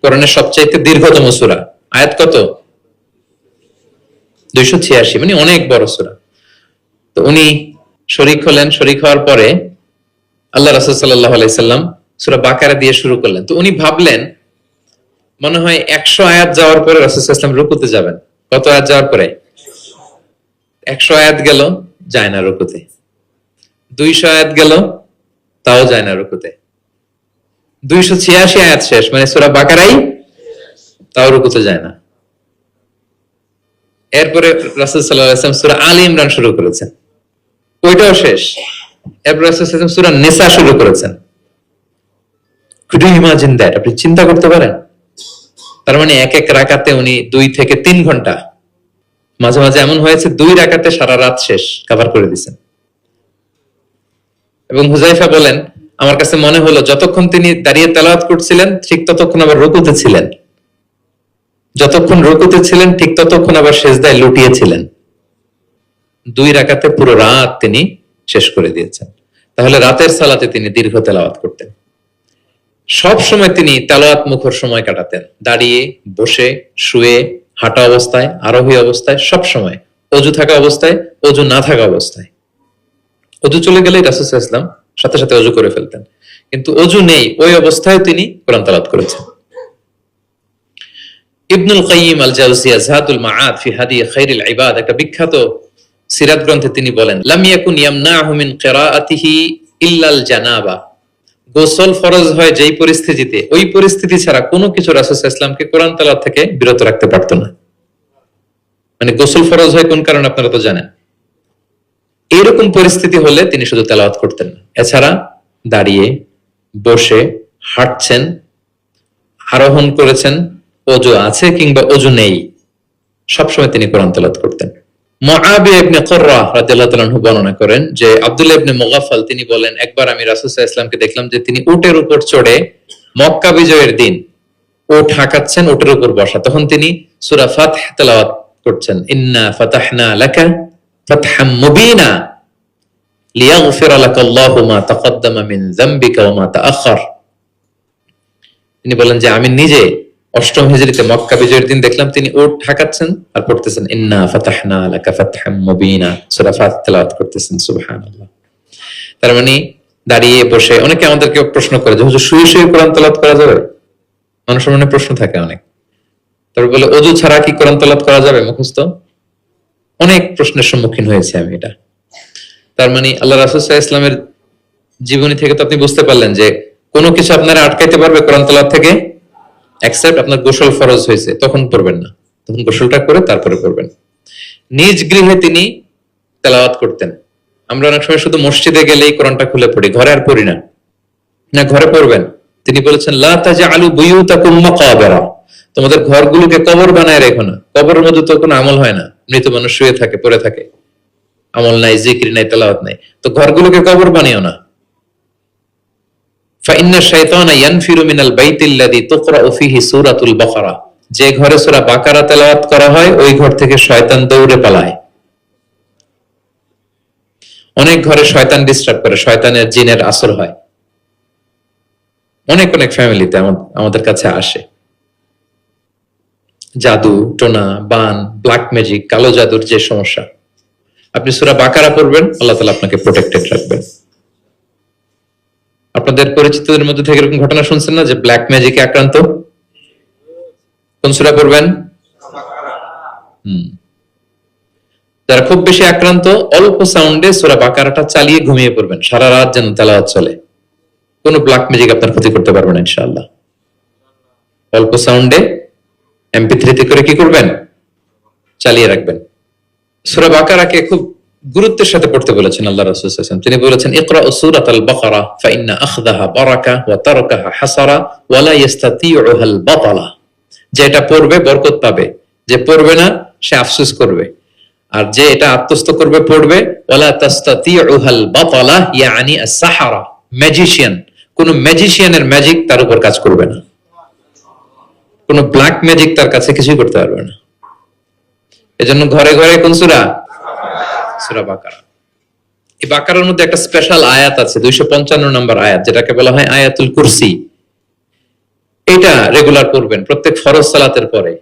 কোরআনের সবচাইতে দীর্ঘতম সূরা। আয়াত কত? 286, মানে অনেক বড় সূরা। তো উনি শরীক হলেন, শরীক হওয়ার পরে আল্লাহ রাসূল সাল্লাল্লাহু আলাইহি সাল্লাম সূরা বাকারা দিয়ে শুরু করলেন। তো উনি ভাবলেন মনে হয় 100 আয়াত যাওয়ার পরে রাসূল সাল্লাল্লাহু আলাইহি সাল্লাম রুকুতে যাবেন। কত আয়াত যাওয়ার পরে? 100 আয়াত গেল, যায় না রুকুতে। 200 আয়াত গেল, তাও যায় না রুকুতে। 286 আয়াত শেষ, মানে সূরা বাকারাই, তাও রুকুতে যায় না। এরপরে রাসূল সাল্লাল্লাহু আলাইহি ওয়াসাল্লাম সূরা আলী ইমরান শুরু করেছেন, ওইটাও শেষ। এরপর রাসূল সাল্লাল্লাহু আলাইহি ওয়াসাল্লাম সূরা নিসা শুরু করেছেন। Could you imagine that? আপনি চিন্তা করতে পারেন? তার মানে এক এক রাকাতে উনি 2 থেকে 3 ঘন্টা, মাঝে মাঝে এমন হয়েছে 2 রাকাতে সারা রাত শেষ কভার করে দিয়েছেন। এবং হুযায়ফা বলেন, আমার কাছে মনে হলো যতক্ষণ তিনি দাঁড়িয়ে তেলাওয়াত করছিলেন ঠিক ততক্ষণ আবার রুকুতে ছিলেন, যতক্ষণ রুকুতে ছিলেন ঠিক ততক্ষণ আবার সিজদায় লুটিয়েছিলেন। 2 রাকাতে পুরো রাত তিনি শেষ করে দিয়েছেন। তাহলে রাতের সালাতে তিনি দীর্ঘ তেলাওয়াত করতেন। সব সময় তিনি তেলাওয়াত মুখর সময় কাটাতেন, দাঁড়িয়ে, বসে, শুয়ে, হাঁটা অবস্থায়, আরোহী অবস্থায়, সব সময়। অজু থাকা অবস্থায়, অজু না থাকা অবস্থায়। অজু চলে গেলেই রাসূল সাল্লাল্লাহু আলাইহি ওয়াসাল্লাম সাথে সাথে অজু করে ফেলতেন, কিন্তু অজু নেই ওই অবস্থায় তিনি কোরআন তেলাওয়াত করেছেন। ইবনুল কাইয়িম আল জাওজিয়া যাতুল মাআদ ফি হাদি খায়রিল ইবাদ, একটা বিখ্যাত সিরাত গ্রন্থে তিনি বলেন, লাম ইয়াকুন ইয়ামনাহু মিন কিরাআতিহি ইল্লাল জানাবা। গোসল ফরজ হয় যেই পরিস্থিতিতে, ওই পরিস্থিতি ছাড়া কোনো কিছু রাসূল সাল্লাল্লাহু আলাইহি ওয়াসাল্লামকে কোরআন তেলাওয়াত থেকে বিরত রাখতে পারত না। মানে গোসল ফরজ হয় কোন কারণে আপনারা তো জানেন। এরকম পরিস্থিতি হলে তিনি শুধু তেলাওয়াত করতেন না। এছাড়া দাঁড়িয়ে, বসে, হাঁটছেন, আরোহণ করেছেন, অজু আছে কিংবা অজু নেই, সবসময় তিনি কোরআন তেলাওয়াত করতেন। মুআবিয়া ইবনে কুররা রাদিয়াল্লাহু তাআলা আনহু বর্ণনা করেন যে আব্দুল্লাহ ইবনে মুগাফফাল তিনি বলেন, একবার আমি রাসূল সাল্লাল্লাহু আলাইহি ওয়াসাল্লামকে দেখলাম যে তিনি উটের উপর চড়ে মক্কা বিজয়ের দিন উট হাঁকাচ্ছেন, উটের উপর বসা। তখন তিনি সূরা ফাতহ তেলাওয়াত করছেন, ইন্না ফাতাহনা লাকা ফাতহাম মুবিনা লিয়াগফিরা লাকাল্লাহু মা তাকদ্দামা মিন যামবিকা ওয়া মা তাআখার। তিনি বলেন যে আমি নিজে 8ম হিজরিতে মক্কা বিজয়ের দিন দেখলাম তিনি উট হাঁকাচ্ছেন আর পড়তেছেন ইন্না ফাতাহনা লাকা ফাতহাম মুবিনা, সূরা ফাতহ তেলাওয়াত করতেছেন। সুবহানাল্লাহ। তার মানে দাঁড়িয়ে, বসে। অনেকে আমাদেরকে প্রশ্ন করে যে হুজুর শুয়ে শুয়ে কোরআন তেলাওয়াত করা যাবে? মানুষের মনে প্রশ্ন থাকে অনেক। তারপর বলে অজু ছাড়া কি কোরআন তেলাওয়াত করা যাবে মুখস্থ? অনেক প্রশ্নের সম্মুখীন হয়েছে আমি এটা। তার মানে আল্লাহ রাসূল সাল্লাল্লাহু আলাইহি ওয়াসাল্লামের জীবনী থেকে তো আপনি বুঝতে পারলেন যে কোনো কিছু আপনারা আটকাইতে পারবে কোরআন তেলাওয়াত থেকে? এক্সেপ্ট আপনার গোসল ফরজ হয়েছে, তখন পড়বেন না, তখন গোসলটা করে তারপরে পড়বেন। নিজ গৃহে তিনি তেলাওয়াত করতেন। আমরা অনেক সময় শুধু মসজিদে গেলেই কোরআনটা খুলে পড়ি, ঘরে আর পড়ি না। না, ঘরে পড়বেন। তিনি বলেছেন লা তাজআলু বুয়ুতাকুম মাকাবিরা, তোমাদের ঘরগুলোকে কবর বানায় রেখো না। কবরের মধ্যে তো কোনো আমল হয় না, মৃত মানুষ শুয়ে থাকে, পড়ে থাকে, আমল নাই, জিকির নাই, তেলাওয়াত নাই। তো ঘরগুলোকে কবর বানিও না। ফাইন্না শাইতানা ইয়ানফিরু মিনাল বাইতিল্লাযী তুকরাউ ফীহি সূরাতুল বাকারা, যে ঘরে সূরা বাকারা তেলাওয়াত করা হয় ওই ঘর থেকে শয়তান দৌড়ে পালায়। অনেক ঘরে শয়তান ডিস্টার্ব করে, শয়তানের জিনের আসর হয়। অনেক অনেক ফ্যামিলিতে আমাদের কাছে আসে জাদু টোনা, বান, ব্ল্যাক ম্যাজিক, কালো জাদুর যে সমস্যা। আপনি সূরা বাকারা পড়বেন, আল্লাহ তাআলা আপনাকে প্রোটেক্টেড রাখবেন। আপনাদের পরিচিতদের মধ্যে থেকে এরকম ঘটনা শুনছেন না যে ব্ল্যাক ম্যাজিকে আক্রান্ত? কোন সূরা পড়বেন? যারা খুব বেশি আক্রান্ত, অল্প সাউন্ডে সূরা বাকারাটা চালিয়ে ঘুমিয়ে পড়বেন, সারা রাত যেন তেলাওয়াত চলে। কোনো ব্ল্যাক ম্যাজিক আপনার ক্ষতি করতে পারবে না ইনশাআল্লাহ। অল্প সাউন্ডে MP3 তে করে কি করবেন? চালিয়ে রাখবেন। সূরা বাকারাকে খুব গুরুত্বের সাথে পড়তে বলেছেন আল্লাহ রাসূল সাল্লাল্লাহু আলাইহি ওয়াসাল্লাম। তিনি বলেছেন ইকরাউ সূরাতাল বাকারা ফাইন্না আখযাহা বারাকা ওয়া তারকাহা হাসারা ওয়া লা ইস্তাতিউহাল বাতালা। যেটা পড়বে বরকত পাবে, যে পড়বে না সে আফসোস করবে। আর যে এটা আত্মস্থ করবে, পড়বে, ওয়ালা তাস্তাতিউহাল বাতালা ইয়ানি আস-সাহারা, ম্যাজিশিয়ান। কোন ম্যাজিশিয়ানের ম্যাজিক তার উপর কাজ করবে না, কোন ব্ল্যাক ম্যাজিক তার কাছে কিছুই করতে পারবে না। এজন্য ঘরে ঘরে কোন সূরা? সূরা বাকারা। এই বাকারার মধ্যে একটা স্পেশাল আয়াত আছে, 255 নম্বর আয়াত, যেটাকে বলা হয় আয়াতুল কুরসি। এটা রেগুলার পড়বেন প্রত্যেক ফরজ সালাতের পরে।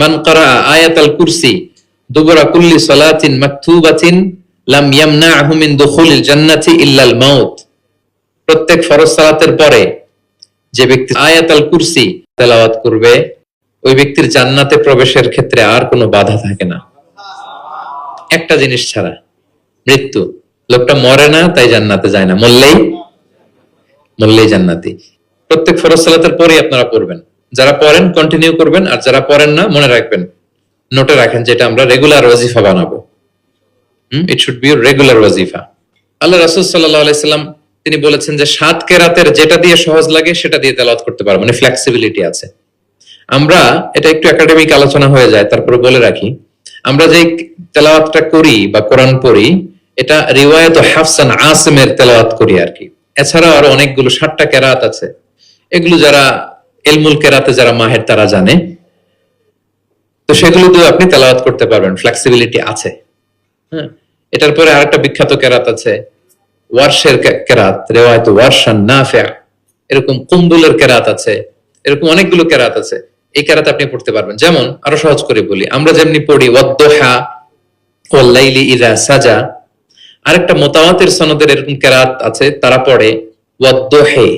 মান ক্বারা আয়াতুল কুরসি দুবরা কুল্লি সালাতিন মাকতুবাতিন লাম ইয়ামনাহু মিন দুখুলিল জান্নাতি ইল্লাল মাউত। প্রত্যেক ফরজ সালাতের পরে যে ব্যক্তি আয়াতুল কুরসি তেলাওয়াত করবে, ওই ব্যক্তির জান্নাতে প্রবেশের ক্ষেত্রে আর কোনো বাধা থাকে না। একটা জিনিস ছাড়া, মৃত্যু। লোকটা মরে না তাই জান্নাতে যায় না, মরলেই জান্নাতি। প্রত্যেক ফরজ সালাতের পরেই আপনারা পড়বেন, যারা পড়েন কন্টিনিউ করবেন, আর যারা পড়েন না মনে রাখবেন, নোটে রাখেন, যেটা আমরা রেগুলার ওয়াজিফা বানাবো। ইট শুড বি রেগুলার ওয়াজিফা। আল্লাহ রাসূল সাল্লাল্লাহু আলাইহি সাল্লাম তিনি বলেছেন যে 7 কেরাতের যেটা দিয়ে সহজ লাগে সেটা দিয়ে তেলাওয়াত করতে পারবো, মানে ফ্লেক্সিবিলিটি আছে। আমরা এটা একটু একাডেমিক আলোচনা হয়ে যায়, তারপরে বলে রাখি, আমরা যে তেলাওয়াতটা করি বা কোরআন পড়ি, এটা রিওয়ায়াত হাফসান আসিমের তেলাওয়াত করি আর কি। এছাড়া আরো অনেকগুলো 60টা কেরাত আছে, এগুলো যারা ইলমুল কেরাতে যারা মাহের তারা জানে। তো সেগুলো দিয়ে আপনি তেলাওয়াত করতে পারবেন, ফ্লেক্সিবিলিটি আছে। হ্যাঁ, এটার পরে আরেকটা বিখ্যাত কেরাত আছে ওয়ারশের কেরাত, রিওয়ায়াত ওয়ারশান নাফিআ, এরকম কুম্বুলের কেরাত আছে, এরকম অনেকগুলো কেরাত আছে। এই কেরাত আপনি পড়তে পারবেন। যেমন আরো সহজ করে বলি, আমরা যেমনি পড়ি ওয়াদ-দুহা ওয়াল লাইলি ইযা সাজা, আরেকটা মুতাওয়াতির সনদের এরকম কেরাত আছে, তারা পড়ে ওয়াদ-দুহি।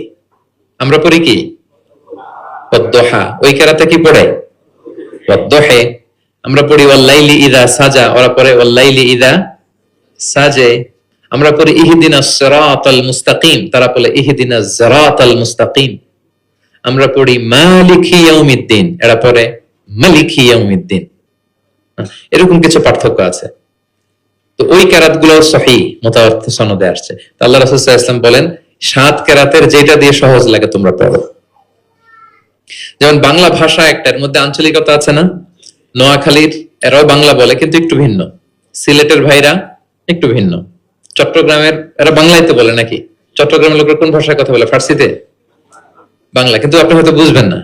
আমরা পড়ি কি ওয়াদ-দুহা, ওই কেরাতে কি পড়ে ওয়াদ-দুহি। আমরা পড়ি ওয়াল লাইলি ইযা সাজা, ওরা পড়ে ওয়াল লাইলি ইযা সাজে। আমরা পড়ি ইহদিনাস সিরাতাল মুস্তাকিম, তারা বলে ইহদিনাজ সিরাতাল মুস্তাকিম। আমরা পড়ি মালিকি ইয়াউমিদ্দিন, এরা পড়ে মালিকি ইয়াউমিদ্দিন। এরকম কিছু পার্থক্য আছে। তো ওই কেরাতগুলো সহিহ মুতাওয়াত্তির সনদে আসছে। তো আল্লাহ রাসূল সাল্লাল্লাহু আলাইহি ওয়াসাল্লাম বলেন 7 কেরাতের যেটা দিয়ে সহজ লাগে তোমরা পড়ো। যেমন বাংলা ভাষা একটা, এর মধ্যে আঞ্চলিকতা আছে না? নোয়াখালীর এরাও বাংলা বলে কিন্তু একটু ভিন্ন, সিলেটের ভাইরা একটু ভিন্ন, চট্টগ্রামের এরা বাংলাইতে বলে নাকি? চট্টগ্রামের লোকেরা কোন ভাষায় কথা বলে? ফার্সিতে, বাংলা। কিন্তু আপনি হয়তো বুঝবেন না,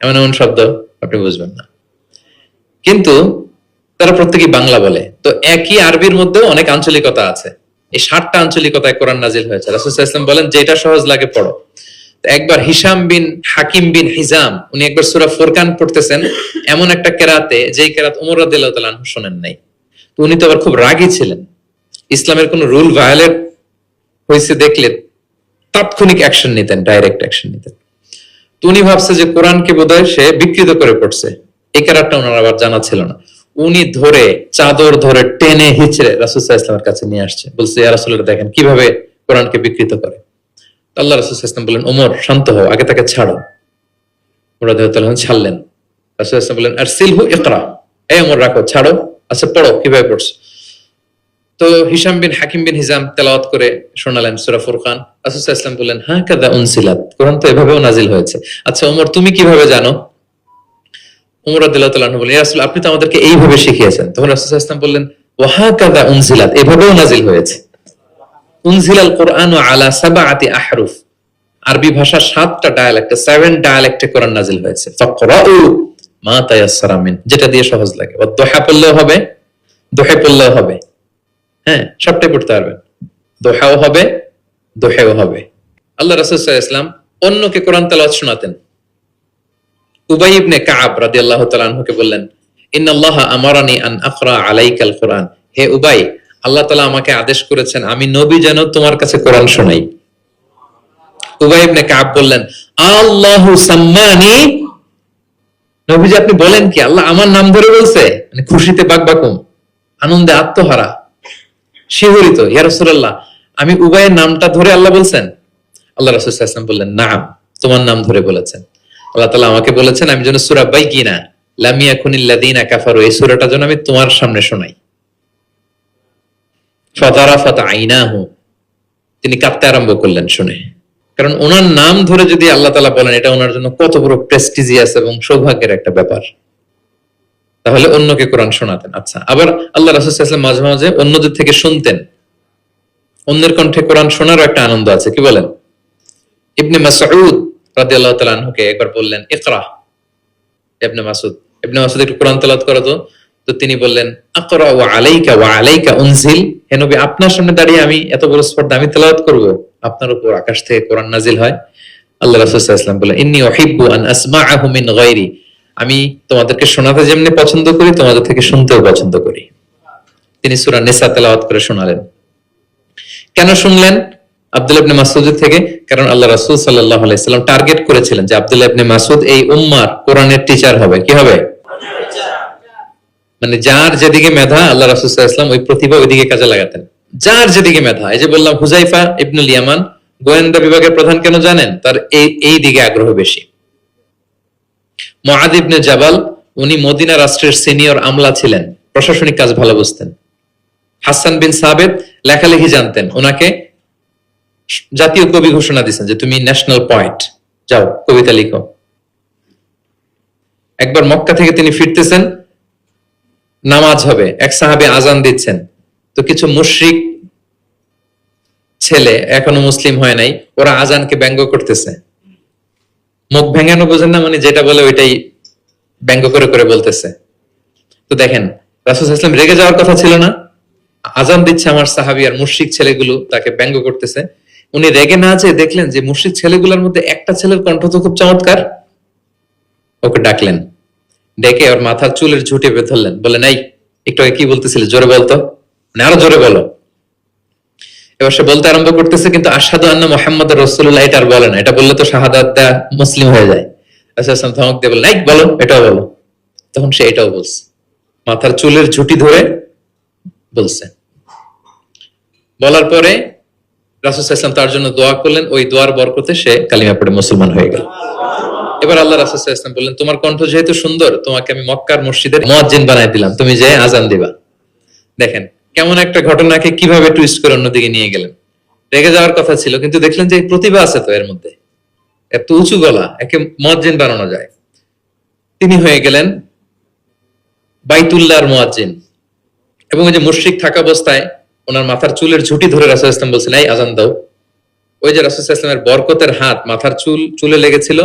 এমন এমন শব্দ আপনি বুঝবেন না, কিন্তু তারা প্রত্যেকেই বাংলা বলে। তো একই আরবির মধ্যেও অনেক আঞ্চলিকতা আছে। এই 7টা আঞ্চলিকতায় কোরআন নাজিল হয়েছে। রাসূল সাল্লাল্লাহু আলাইহি ওয়াসাল্লাম বলেন যেটা সহজ লাগে পড়ো। তো একবার হিশাম বিন হাকিম বিন হিজাম, উনি একবার সূরা ফুরকান পড়তেছেন এমন একটা কেরাতে, যেই কেরাত ওমর রাদিয়াল্লাহু তাআলা আনহু শুনেন নাই। তো উনি তো আবার খুব রাগী ছিলেন, ইসলামের কোন রুল ভায়োলেট হয়েছে দেখলে তাৎক্ষণিক অ্যাকশন নিতেন, ডাইরেক্ট অ্যাকশন নিতেন। তো উনি ভাবছে যে কোরআনকে বোধহয় সে বিকৃত করে পড়ছে, এই কেরাতটা ওনার আবার জানা ছিল না। উনি ধরে চাদর ধরে টেনে হিচড়ে রাসূল সাল্লাল্লাহু আলাইহি ওয়াসাল্লামের কাছে নিয়ে আসছে, বলছে ইয়া রাসূলুল্লাহ দেখেন কিভাবে কোরআনকে বিকৃত করে। আল্লাহ রাসূল সাল্লাল্লাহু আলাইহি ওয়াসাল্লাম বললেন ওমর শান্ত হও, আগে তাকে ছাড়ো। ওমর রাদিয়াল্লাহু আনহু ছাড়লেন। রাসূল সাল্লাল্লাহু আলাইহি ওয়াসাল্লাম বললেন আরসিলহু ইকরা, এই ওমর রাখো, ছাড়ো, আচ্ছা পড়ো কিভাবে পড়ছো। তো হিশাম বিন হাকিম বিন হিজাম তেলাওয়াত করে শোনালেন সূরা ফুরকান। রাসূল সাল্লাল্লাহু আলাইহি ওয়াসাল্লাম বললেন হাকাযা উনসিলাত, কোরআন তো এভাবেও নাজিল হয়েছে। আচ্ছা ওমর তুমি কিভাবে জানো? ওমর রাদিয়াল্লাহু তাআলা আনহু বললেন ইয়া রাসূল আপনি তো আমাদেরকে এইভাবে শিখিয়েছেন। তখন রাসূল সাল্লাল্লাহু আলাইহি ওয়াসাল্লাম বললেন ওয়া হাকাযা উনসিলাত, এভাবেও নাজিল হয়েছে। উনজিলাল কুরআনু আলা সাবআতি আহরুফ, আরবি ভাষা 7টা ডায়ালেক্টে, 7 ডায়ালেক্টে কোরআন নাজিল হয়েছে। ফাকরাউ মা তায়াসসারা মিন, যেটা দিয়ে সহজ লাগে। ওয়া দুহা পড়লেও হবে, দুহা পড়লেও হবে, হ্যাঁ সবটাই পড়তে পারবেন, দোহাও হবে দোহেও হবে। আল্লাহ রাসূল সাল্লাল্লাহু আলাইহি ওয়াসাল্লাম অন্যকে কোরআন তেলাওয়াত শোনাতেন। উবাই ইবনে কাব রাদিয়াল্লাহু তাআলা আনহুকে বললেন ইন্নাল্লাহা আমারানি আন আকরা আলাইকাল কুরআন, হে উবাই আল্লাহ তাআলা আমাকে আদেশ করেছেন আমি নবী যেন তোমার কাছে কোরআন শোনাই। উবাই ইবনে কাব বললেন আল্লাহু সাম্মানি, নবীজি আপনি বলেন কি আল্লাহ আমার নাম ধরে বলছে? মানে খুশিতে বাকবাকুম, আনন্দে আত্মহারা, শিহরিত, ইয়া রাসূলুল্লাহ আমি উবাইয়ের নামটা ধরে আল্লাহ বলছেন? আল্লাহ রাসূল সাল্লাল্লাহু আলাইহি ওয়াসাল্লাম বললেন নাম, তোমার নাম ধরে বলেছেন। আল্লাহ তাআলা আমাকে বলেছেন আমি যেন সূরা বাইকিনা লাম ইয়াকুনিল্লাযীনা কাফারু, এই সূরাটা যেন আমি তোমার সামনে শোনাই। ফাদারাফাত আইনাহু, তিনি কাঁদতে আরম্ভ করলেন শুনে। কারণ ওনার নাম ধরে যদি আল্লাহ তাআলা বলেন, এটা ওনার জন্য কত বড় প্রেস্টিজিয়াস এবং সৌভাগ্যের একটা ব্যাপার। তাহলে অন্যকে কোরআন শোনাতেন। আচ্ছা, আবার আল্লাহ রাসূল সাল্লাল্লাহু আলাইহি ওয়াসাল্লাম মাঝে মাঝে অন্যদের থেকে শুনতেন, অন্যের কণ্ঠে কোরআন শোনারও একটা আনন্দ আছে, কি বলেন? ইবনে মাসউদ রাদিয়াল্লাহু তাআলা আনহুকে একবার বললেন ইকরা, ইবনে মাসউদ একটু কোরআন তেলাওয়াত করো তো। তো তিনি বললেন আকরা ওয়া আলাইকা উনজিল, হে নবী আপনার সামনে দাঁড়িয়ে আমি এত বড় স্পর্ধা আমি তেলাওয়াত করব, আপনার উপর আকাশ থেকে কোরআন নাজিল হয়। আল্লাহ রাসূল সাল্লাল্লাহু আলাইহি ওয়াসাল্লাম বললেন ইন্নী উহিব্বু আন আসমাআহু মিন গায়রি, আমি তোমাদেরকে শোনাতে যেমনি পছন্দ করি তোমাদের থেকে শুনতেও পছন্দ করি। তিনি সূরা নিসা তেলাওয়াত করে শোনালেন। কেন শুনলেন? আব্দুল্লাহ ইবনে মাসউদ থেকে, কারণ আল্লাহ রাসূল সাল্লাল্লাহু আলাইহি ওয়াসাল্লাম টার্গেট করেছিলেন যে আব্দুল্লাহ ইবনে মাসউদ এই উম্মার কোরআনের টিচার হবে। কি হবে? মানে যার যেদিকে মেধা আল্লাহ রাসূল সাল্লাল্লাহু আলাইহি ওয়াসাল্লাম ওই প্রতিভা ওইদিকে কাজে লাগাতেন। যার যেদিকে মেধা, এই যে বললাম হুজাইফা ইবনুল ইয়ামান গোয়েন্দা বিভাগের প্রধান, কেন জানেন? তার এই দিকে আগ্রহ বেশি। মুআয ইবনে জাবাল, উনি মদিনা রাষ্ট্রের সিনিয়র আমলা ছিলেন, প্রশাসনিক কাজ ভালো বুঝতেন। হাসান বিন সাবেত লেখালেখি জানতেন, ওনাকে জাতীয় কবি ঘোষণা দিয়েছেন যে তুমি ন্যাশনাল পয়েন্ট, যাও কবিতা লিখো। একবার মক্কা থেকে তিনি ফিরতেছেন, নামাজ হবে, এক সাহাবী আজান দিচ্ছেন, তো কিছু মুশরিক ছেলে এখনো মুসলিম হয় নাই, ওরা আজানকে ব্যঙ্গ করতেছে। মুখ ভেঙানো বোঝেন না, মানে যেটা বলে ওইটাই ব্যঙ্গ করে করে বলতেছে। তো দেখেন রাসূল সাল্লাল্লাহু আলাইহি ওয়াসাল্লাম রেগে যাওয়ার কথা ছিল না, আজান দিচ্ছে আমার সাহাবী আর মুশরিক ছেলেগুলো তাকে ব্যঙ্গ করতেছে। উনি রেগে না যেয়ে দেখলেন যে মুশরিক ছেলেগুলোর মধ্যে একটা ছেলের কণ্ঠ তো খুব চমৎকার, ওকে ডাকলেন, ডেকে ওর মাথার চুলের ঝুঁটে বেঁধে ধরলেন, বলেন এই একটু আগে কি বলতেছিলে, জোরে বলতো, মানে আরো জোরে বলো। এবার সে বলতে আরম্ভ করতেছে, কিন্তু আশহাদু আন্না মুহাম্মাদুর রাসূলুল্লাহ এটা আর বলে না, এটা বললে তো শাহাদাত দেয়া মুসলিম হয়ে যায়। রাসূল সাল্লাল্লাহু আলাইহি ওয়াসাল্লাম ধমক দিয়ে বললেন, এই বলো, এটাও বলো। তখন সে এটাও বলছে, মাথার চুলের ঝুঁটি ধরে বলছে। বলার পরে রাসূল সাল্লাল্লাহু আলাইহি ওয়াসাল্লাম তার জন্য দোয়া করলেন, ওই দোয়ার বরকতে সে কালিমা পড়ে মুসলমান হয়ে গেল। এবার আল্লাহ রাসূল সাল্লাল্লাহু আলাইহি ওয়াসাল্লাম বললেন, তোমার কণ্ঠ যেহেতু সুন্দর, তোমাকে আমি মক্কার মসজিদের মুয়াজ্জিন বানাই দিলাম, তুমি যে আজান দিবা। দেখেন কেমন একটা ঘটনাকে কিভাবে টুইস্ট করে অন্যদিকে নিয়ে গেলেন। রেগে যাওয়ার কথা ছিল, কিন্তু দেখলেন যে প্রতিভা আছে তো এর মধ্যে, এত উঁচু গলা, একে মুয়াজ্জিন বানানো যায়। তিনি হয়ে গেলেন বাইতুল্লাহর মুয়াজ্জিন। এবং ওই যে মুশরিক থাকা অবস্থায় ওনার মাথার চুলের ঝুঁটি ধরে রাসূল সাল্লাল্লাহু আলাইহি ওয়াসাল্লাম বলছেন, এই আজান দাও। ওই যে রাসূল সাল্লাল্লাহু আলাইহি ওয়াসাল্লামের বরকতের হাত মাথার চুলে লেগেছিল,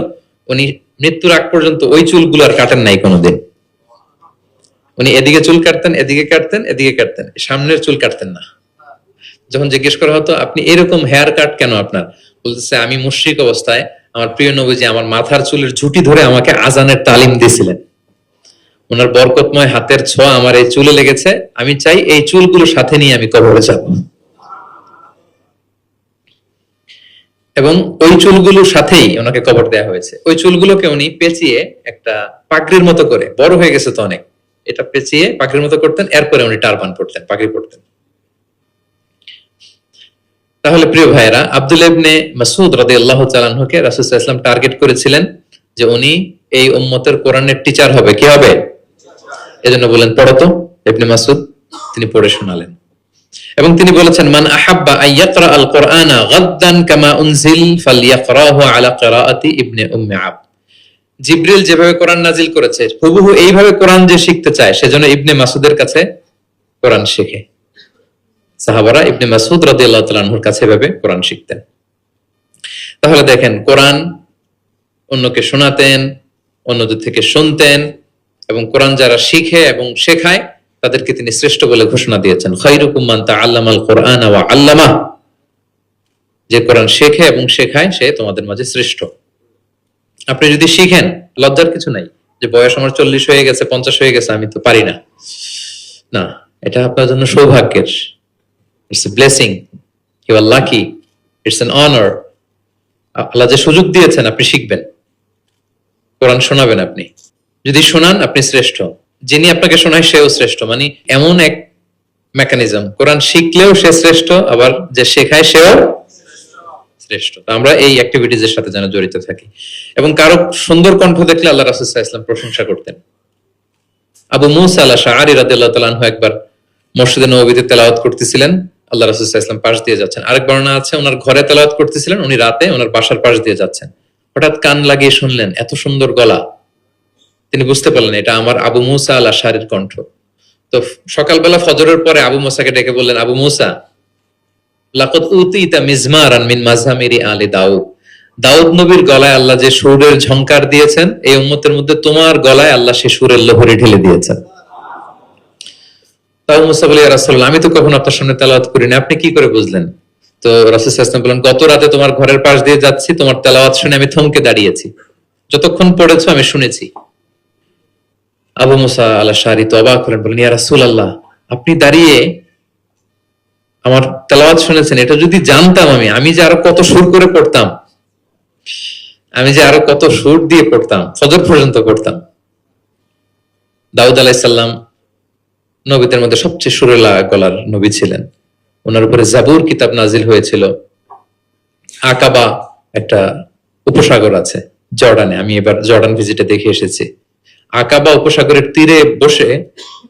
উনি মৃত্যুর আগ পর্যন্ত ওই চুলগুলো আর কাটেন নাই কোনোদিন। উনি এদিকে চুল কাটতেন, এদিকে কাটতেন, এদিকে কাটতেন, সামনের চুল কাটতেন না। যখন জিজ্ঞেস করা হতো আপনি এরকম হেয়ার কাট কেন আপনার, বলতেছে আমি মুশরিক অবস্থায় আমার প্রিয় নবীজি আমার মাথার চুলের ঝুঁটি ধরে আমাকে আজানের তালিম দিয়েছিলেন, ওনার বরকতময় হাতের ছোঁয়া আমার এই চুলে লেগেছে, আমি চাই এই চুলগুলো সাথে নিয়ে আমি কবরে যাব। এবং ওই চুলগুলোর সাথেই ওনাকে কবর দেয়া হয়েছে। ওই চুলগুলোকে উনি পেঁচিয়ে একটা পাগড়ির মতো করে, বড় হয়ে গেছে তো অনেক, এটা পেঁচিয়ে পাগড়ির মতো করতেন, এরপরে উনি টারবান পড়তেন, পাগড়ি পড়তেন। তাহলে প্রিয় ভাইরা, আব্দুল্লাহ ইবনে মাসউদ রাদিয়াল্লাহু তাআলা আনহুকে রাসূল সাল্লাল্লাহু আলাইহি ওয়াসাল্লাম টার্গেট করেছিলেন যে উনি এই উম্মতের কোরআনের টিচার হবে। কি হবে? এজন্য বলেন পড়ো তো ইবনে মাসউদ, তিনি পড়ে শোনালেন। এবং তিনি বলেছেন, মান আহাব্বা আইয়াকরা আল কোরআনা গাদ্দান কামা উনজিল ফালইয়াকরাহু আলা কিরাআতি ইবনে উম্মি আবদ। জিবরিল যেভাবে কোরআন নাজিল করেছে হুবহু এইভাবে কোরআন যে শিখতে চায়, সেজন্য ইবনে মাসউদের কাছে কোরআন শেখে। সাহাবারা ইবনে মাসউদ রাদিয়াল্লাহু তাআলা আনহুর কাছে এভাবে কোরআন শিখতেন। তাহলে দেখেন, কোরআন অন্যকে শোনাতেন, অন্যদের থেকে শুনতেন, এবং কোরআন যারা শিখে এবং শেখায় তাদেরকে তিনি শ্রেষ্ঠ বলে ঘোষণা দিয়েছেন, খায়রুকুম মান তাআল্লামাল কুরআনা ওয়া আল্লামাহ। যে কোরআন শেখে এবং শেখায় সে তোমাদের মাঝে শ্রেষ্ঠ। আপনি যদি শিখেন, লজ্জার কিছু নাই যে বয়স আমার 40 হয়ে গেছে, 50 হয়ে গেছে, আমি তো পারি না। না, এটা আপনার জন্য সৌভাগ্যের। It's a blessing, you are lucky, it's an honour. আল্লাহ যে সুযোগ দিয়েছেন আপনি শিখবেন, কোরআন শোনাবেন। আপনি যদি শোনান আপনি শ্রেষ্ঠ, যিনি আপনাকে শোনায় সেও শ্রেষ্ঠ। মানে এমন এক মেকানিজম, কোরআন শিখলেও সে শ্রেষ্ঠ, আবার যে শেখায় সেও শ্রেষ্ঠ। আমরা এই অ্যাক্টিভিটিজ এর সাথে যেন জড়িত থাকি। এবং কারো সুন্দর কণ্ঠ দেখলে আল্লাহ রাসূল সাল্লাল্লাহু আলাইহি ওয়াসাল্লাম প্রশংসা করতেন। আবু মুসা আল আশআরী রাদিয়াল্লাহু তাআলা আনহু একবার মসজিদে নববীতে তেলাওয়াত করতেছিলেন, আল্লাহ রাসূল সাল্লাল্লাহু আলাইহি ওয়াসাল্লাম পাশ দিয়ে যাচ্ছেন। আরেক বর্ণনা আছে ওনার ঘরে তেলাওয়াত করতেছিলেন, উনি রাতে ওনার বাসার পাশ দিয়ে যাচ্ছেন। হঠাৎ কান লাগিয়ে শুনলেন এত সুন্দর গলা, তিনি বুঝতে পারলেন এটা আমার আবু মুসা আল আশআরীর কণ্ঠ। তো সকালবেলা ফজরের পরে আবু মুসাকে ডেকে বললেন, আবু মুসা, লাকাদ উতিতা মিজমারান মিন মাযহামিরি আলি দাউদ। দাউদ নবীর গলায় আল্লাহ যে সুরের ঝংকার দিয়েছেন, এই উম্মতের মধ্যে তোমার গলায় আল্লাহ সেই সুরের লোহরি ঢেলে দিয়েছেন। আবু মুসা বলে, ইয়া রাসূলুল্লাহ, আমি তো কখনো আপনার সামনে তেলাওয়াত করিনি, আপনি কি করে বুঝলেন? তো রাসূল সাল্লাল্লাহু আলাইহি ওয়াসাল্লাম বলেন, গত রাতে তোমার ঘরের পাশ দিয়ে যাচ্ছি, তোমার তেলাওয়াত শুনে আমি থমকে দাঁড়িয়েছি, যতক্ষণ পড়েছো আমি শুনেছি। আবু মুসা আল আশআরী তো অবাক হলেন, বলেন, ইয়া রাসূলুল্লাহ, আপনি দাঁড়িয়ে আমার তেলাওয়াত শুনেছেন, এটা যদি জানতাম আমি যে আরো কত সুর করে পড়তাম, আমি যে আরো কত সুর দিয়ে পড়তাম, ফজর পর্যন্ত পড়তাম। দাউদ আলাইহিস সালাম নবীদের মধ্যে সবচেয়ে সুরেলা গলার নবী ছিলেন। ওনার উপরে জাবুর কিতাব নাজিল হয়েছিল। আকাবা একটা উপসাগর আছে জর্ডানে, আমি এবার জর্ডান ভিজিটে দেখে এসেছি। আকাবা উপসাগরের তীরে বসে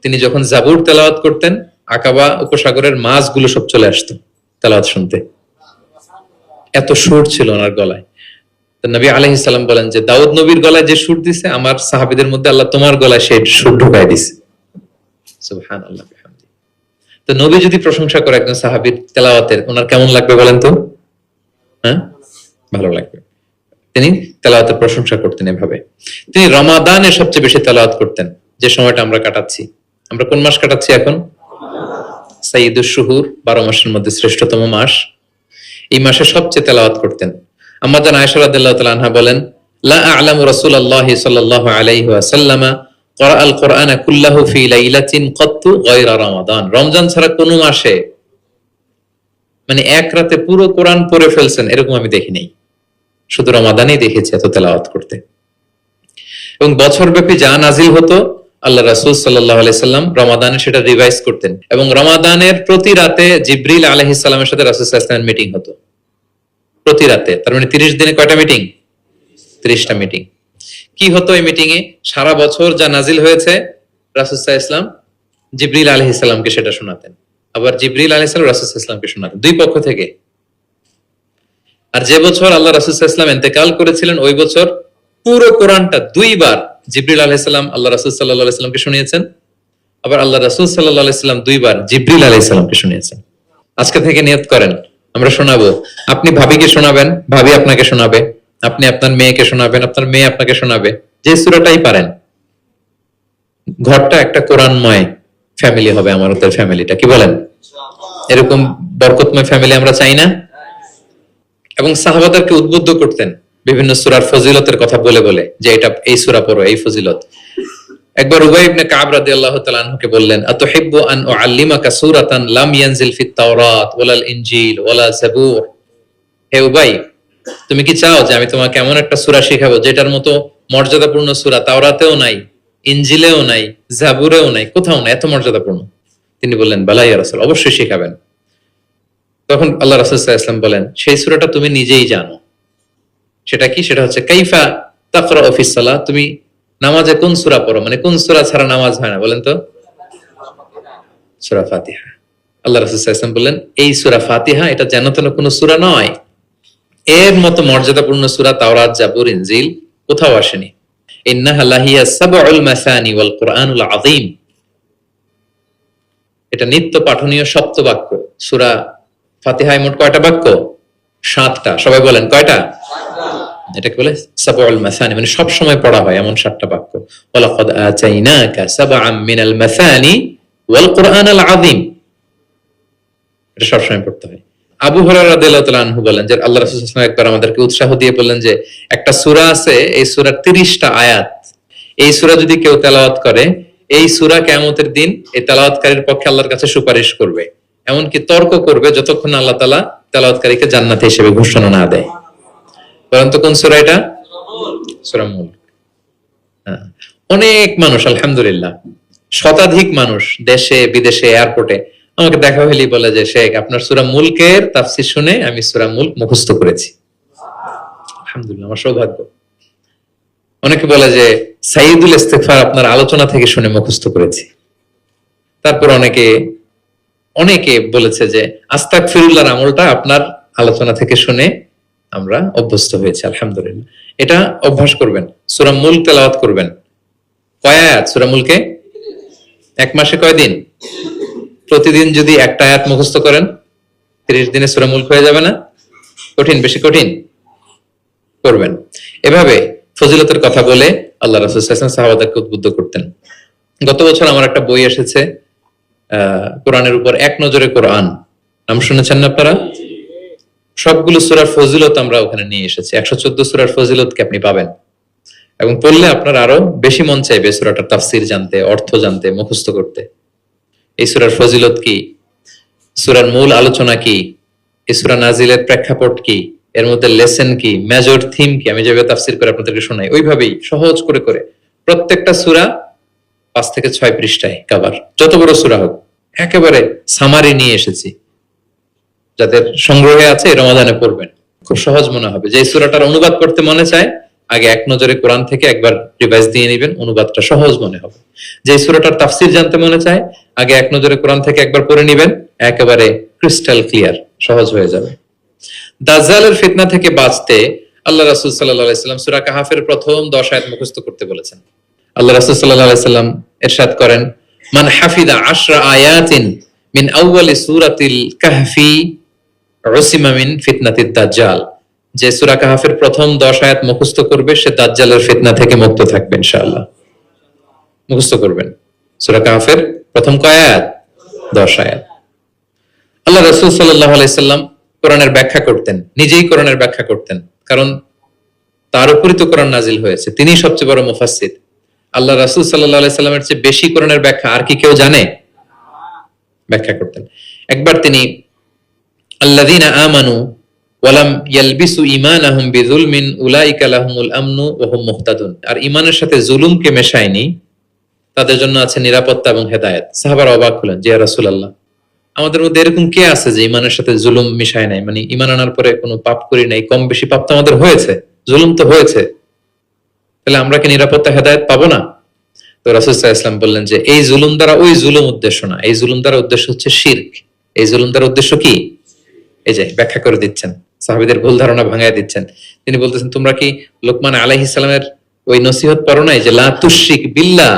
তিনি যখন জাবুর তেলাওয়াত করতেন, আকাবা উপসাগরের মাছগুলো সব চলে আসতো তেলাওয়াত শুনতে, এত সুর ছিল ওনার গলায়। তো নবী আলাইহিস সালাম বলেন যে দাউদ নবীর গলায় যে সুর দিছে, আমার সাহাবীদের মধ্যে আল্লাহ তোমার গলায় সেই সুর ঢুকাই দিছে। সুবহানাল্লাহ বিহামদি। তো নবী যদি প্রশংসা করে একজন সাহাবীর তেলাওয়াতের, ওনার কেমন লাগবে বলেন তো? হ্যাঁ, ভালো লাগবে। তিনি তেলাওয়াতের প্রশংসা করতেন এভাবে। তিনি রমাদানে সবচেয়ে বেশি তেলাওয়াত করতেন, যে সময়টা আমরা কাটাচ্ছি। আমরা কোন মাস কাটাচ্ছি এখন? সাইয়্যিদুশ শুহুর, 12 মাসের মধ্যে শ্রেষ্ঠতম মাস। এই মাসে সবচেয়ে তেলাওয়াত করতেন। আম্মা জান আয়েশা রাদিয়াল্লাহু তাআলা আনহা বলেন, লা আ'লামু রাসূলুল্লাহি সাল্লাল্লাহু আলাইহি ওয়াসাল্লামা ক্বারাআল কুরআনা কুল্লাহু ফি লাইলাতিন কাত্তু গায়রা রমাদান। রমজান ছাড়া কোন মাসে মানে এক রাতে পুরো কোরআন পড়ে ফেলছেন এরকম আমি দেখি নাই, শুধু রমাদানেই দেখেছি এত তেলাওয়াত করতে। এবং বছরব্যাপী যা নাজিল হতো আল্লাহ রাসূল সাল্লাল্লাহু আলাইহি সাল্লাম রমাদানে সেটা রিভাইজ করতেন। এবং রমাদানের প্রতি রাতে জিবরিল আলাইহিস সালামের সাথে রাসূল সাল্লাল্লাহু আলাইহি ওয়াসাল্লামের মিটিং হতো প্রতি রাতে। তার মানে 30 দিনে কয়টা মিটিং? 30টা মিটিং। কি হতো এই মিটিং এ? সারা বছর যা নাজিল হয়েছে রাসূল সাল্লাল্লাহু আলাইহি ওয়াসাল্লাম জিবরিল আলাইহিস সালামকে সেটা শোনাতেন, আবার জিবরিল আলাইহিস সালাম রাসূল সাল্লাল্লাহু আলাইহি ওয়াসাল্লামকে শোনাতেন, দুই পক্ষ থেকে। আর যে বছর আল্লাহ রাসূল সাল্লাল্লাহু আলাইহি ওয়াসাল্লাম ইন্তেকাল করেছিলেন, ওই বছর পুরো কোরআনটা দুইবার জিবরিল আলাইহিস সালাম আল্লাহ রাসূল সাল্লাল্লাহু আলাইহি ওয়াসাল্লামকে শুনিয়েছেন, আবার আল্লাহ রাসূল সাল্লাল্লাহু আলাইহি ওয়াসাল্লাম দুইবার জিবরিল আলাইহিস সালামকে শুনিয়েছেন। আজকে থেকে নিয়ত করেন, আমরা শোনাবো। আপনি ভাবিকে শোনাবেন, ভাবি আপনাকে শোনাবে, আপনি আপনার মেয়েকে শোনাবেন, আপনার মেয়ে আপনাকে শোনাবে, যে সূরাটাই পারেন। ঘরটা একটা কোরআনময় ফ্যামিলি হবে আমাদের ফ্যামিলিটা, কি বলেন? এরকম বরকতময় ফ্যামিলি আমরা চাই না? এবং সাহাবাদেরকে উদ্বুদ্ধ করতেন বিভিন্ন সূরার ফজিলতের কথা বলে বলে, যে এটা এই সূরা পড়ো, এই ফজিলত। একবার উবাই ইবনে কাব রাদিয়াল্লাহু তাআলা আনহুকে বললেন, আতুহিব্বু আন উআল্লিমাকা সূরাতান লাম ইয়ানজিল ফিত তাওরাত ওয়ালাল ইনজিল ওয়ালা জাবুর। হে উবাই, তুমি কি চাও যে আমি তোমাকে এমন একটা সূরা শেখাবো যেটার মতো মর্যাদাপূর্ণ সূরা তাওরাতেও নাই, ইনজিলেও নাই, জাবুরেও নাই, কোথাও নাই, এত মর্যাদাপূর্ণ? তিনি বললেন, বালা ইয়া রাসূল, অবশ্যই শেখাবেন। তখন আল্লাহ রাসূল সাল্লাল্লাহু আলাইহি ওয়াসাল্লাম বলেন, সেই সূরাটা তুমি নিজেই জানো। সেটা কি? সেটা হচ্ছে কাইফা তাকরাউ ফিস সালাহ, তুমি নামাজে কোন সূরা পড়ো, মানে কোন সূরা ছাড়া নামাজ হয় না, বলেন তো? সূরা ফাতিহা। আল্লাহ রাসূল সাল্লাল্লাহু আলাইহি ওয়াসাল্লাম বললেন, এই সূরা ফাতিহা এটা যেন তেন কোনো সূরা নয়, এর মতো মর্যাদাপূর্ণ সূরা তাওরাত, জাবুর, ইনজিল কোথাও আসেনি। ইন্নাহা লাহিয়া সাবউল মাসানি ওয়াল কুরআনুল আযীম। এটা নিত্য পাঠনীয় সপ্ত বাক্য। সূরা ফাতিহায় মোট কয়টা বাক্য? 7টা। সবাই বলেন কয়টা? এটাকে বলে সাবউল মাসানি, মানে সব সময় পড়া হয় এমন 7টা বাক্য। ওয়ালাকাদ আতাইনাকা সাবআম মিনাল মাসানি ওয়াল কুরআনুল আযীম। এটা সব সময় পড়তে হয়। আবু হুরায়রা রাদিয়াল্লাহু তাআলা আনহু বলেন যে আল্লাহ রাসূল সাল্লাল্লাহু আলাইহি ওয়াসাল্লাম একবার আমাদেরকে উৎসাহ দিয়ে বললেন যে একটা সূরা আছে, এই সূরার 30টা আয়াত, এই সূরা যদি কেউ তেলাওয়াত করে, এই সূরা কিয়ামতের দিন এই তেলাওয়াতকারীর পক্ষে আল্লাহর কাছে সুপারিশ করবে, এমনকি তর্ক করবে যতক্ষণ আল্লাহ তাআলা তেলাওয়াতকারীকে জান্নাতি হিসেবে ঘোষণা না দেয়। বলেন তো কোন সূরা এটা? সূরা মুলক। অনেক মানুষ, আলহামদুলিল্লাহ শতাধিক মানুষ দেশে বিদেশে এয়ারপোর্টে আমাকে দেখা হলেই বলে যে শেখ, আপনার সূরা মুলকের তাফসীর শুনে আমি সূরা মুলক মুখস্থ করেছি। আলহামদুলিল্লাহ, আমার সৌভাগ্য। অনেকে বলে যে সাইয়্যিদুল ইস্তিগফার আপনার আলোচনা থেকে শুনে মুখস্থ করেছি। তারপর অনেকে বলেছে যে আস্তাগফিরুল্লাহর আমলটা আপনার আলোচনা থেকে শুনে আমরা অভ্যস্ত হয়েছি। আলহামদুলিল্লাহ, এটা অভ্যাস করবেন। সূরা মুলক তেলাওয়াত করবেন। কয় আয়াত সূরা মুলকে? এক মাসে কয় দিন? প্রতিদিন যদি একটা আয়াত মুখস্থ করেন 30 দিনে সূরা মুলক হয়ে যাবে না? কঠিন? বেশি কঠিন? করবেন। এভাবে ফজিলতের কথা বলে আল্লাহ রাসূল সাল্লাল্লাহু আলাইহি ওয়াসাল্লাম সাহাবাদেরকে উদ্বুদ্ধ করতেন। গত বছর আমার একটা বই এসেছে, কোরআনের উপর এক নজরে কোরআন, নাম শুনেছেন না আপনারা? সবগুলো সূরার ফজিলত আমরা ওখানে নিয়ে এসেছি। 114 সূরার ফজিলতকে আপনি পাবেন, এবং পড়লে আপনার আরো বেশি মন চাইবে সূরাটার তাফসীর জানতে, অর্থ জানতে, মুখস্থ করতে। এই সূরার ফজিলত কি, সূরার মূল আলোচনা কি, এই সূরা নাজিলের প্রেক্ষাপট কি, এর মধ্যে লেসন কি, মেজর থিম কি, আমি যেভাবে তাফসীর করে আপনাদেরকে শোনাই ওইভাবেই সহজ করে করে প্রত্যেকটা সূরা 5 থেকে 6 পৃষ্ঠায় কভার, যত বড় সূরা হোক একেবারে সামারি নিয়ে এসেছি, যাদের সংগ্রহে আছে রমাদানে পড়বেন, খুব সহজ মনে হবে। যে সূরাটার অনুবাদ করতে মনে চায় আগে এক নজরে কোরআন থেকে একবার রিভাইজ দিয়ে নেবেন, অনুবাদটা সহজ মনে হবে। যে সূরাটার তাফসীর জানতে মনে চায় আগে এক নজরে কোরআন থেকে একবার পড়ে নেবেন, একেবারে ক্রিস্টাল ক্লিয়ার, সহজ হয়ে যাবে। দাজ্জালের ফিতনা থেকে বাঁচতে আল্লাহ রাসূল সাল্লাল্লাহু আলাইহি সাল্লাম সূরা কাহাফের প্রথম 10 আয়াত মুখস্থ করতে বলেছেন। আল্লাহ রাসূল সাল্লাল্লাহু আলাইহি সাল্লাম ইরশাদ করেন, মান হাফিযা 10 আয়াতিন মিন আউয়ালি সূরাতিল কাহফি উসিমা মিন ফিতনাতিদ দাজ্জাল। যে সূরা কাহাফের প্রথম 10 আয়াত মুখস্থ করবে সে দাজ্জালের ফিতনা থেকে মুক্ত থাকবে ইনশাআল্লাহ। মুখস্থ করবেন সূরা কাহাফের প্রথম কয় আয়াত? 10 আয়াত। আল্লাহ রাসূল সাল্লাল্লাহু আলাইহি সাল্লাম কোরআনের ব্যাখ্যা করতেন, নিজেই কোরআনের ব্যাখ্যা করতেন, কারণ তার উপরই তো কোরআন নাজিল হয়েছে, তিনি সবচেয়ে বড় মুফাসসির। আল্লাহ রাসূল সাল্লাল্লাহু আলাইহি সাল্লামের চেয়ে বেশি কোরআনের ব্যাখ্যা আর কি কেউ জানে? ব্যাখ্যা করতেন। একবার তিনি আল্লাযীনা আমানু ওয়া লাম ইয়ালবিসু ঈমানাহুম বিযুলমিন উলাইকা লাহুমুল আমনু ওয়া হুম মুহতাদুন, আর ঈমানের সাথে জুলুমকে মেশায়নি, তাদের জন্য আছে নিরাপত্তা এবং হেদায়েত। সাহাবারা অবাক হলেন, যে ইয়া রাসূলুল্লাহ, আমাদের মধ্যে এরকম কে আছে যে ঈমানের সাথে জুলুম মিশায় নাই, মানে ঈমান আনার পরে কোনো পাপ করি নাই, কম বেশি পাপ তো আমাদের হয়েছে, জুলুম তো হয়েছে, তাহলে আমরা কি নিরাপত্তা হেদায়েত পাবো না? তো রাসূল সাল্লাল্লাহু আলাইহি ওয়াসাল্লাম বললেন যে এই জুলুম দ্বারা ওই জুলুম উদ্দেশ্য না, এই জুলুম দ্বারা উদ্দেশ্য হচ্ছে শিরক। এই জুলুম দ্বারা উদ্দেশ্য কি? এই যে ব্যাখ্যা করে দিচ্ছেন, সাহাবীদের ভুল ধারণা ভাঙায় দিচ্ছেন। তিনি বলতেছেন, তোমরা কি লোকমান আলাইহিস সালামের ওই নসিহত পড়ো নাই যে লা তুশরিক বিল্লাহ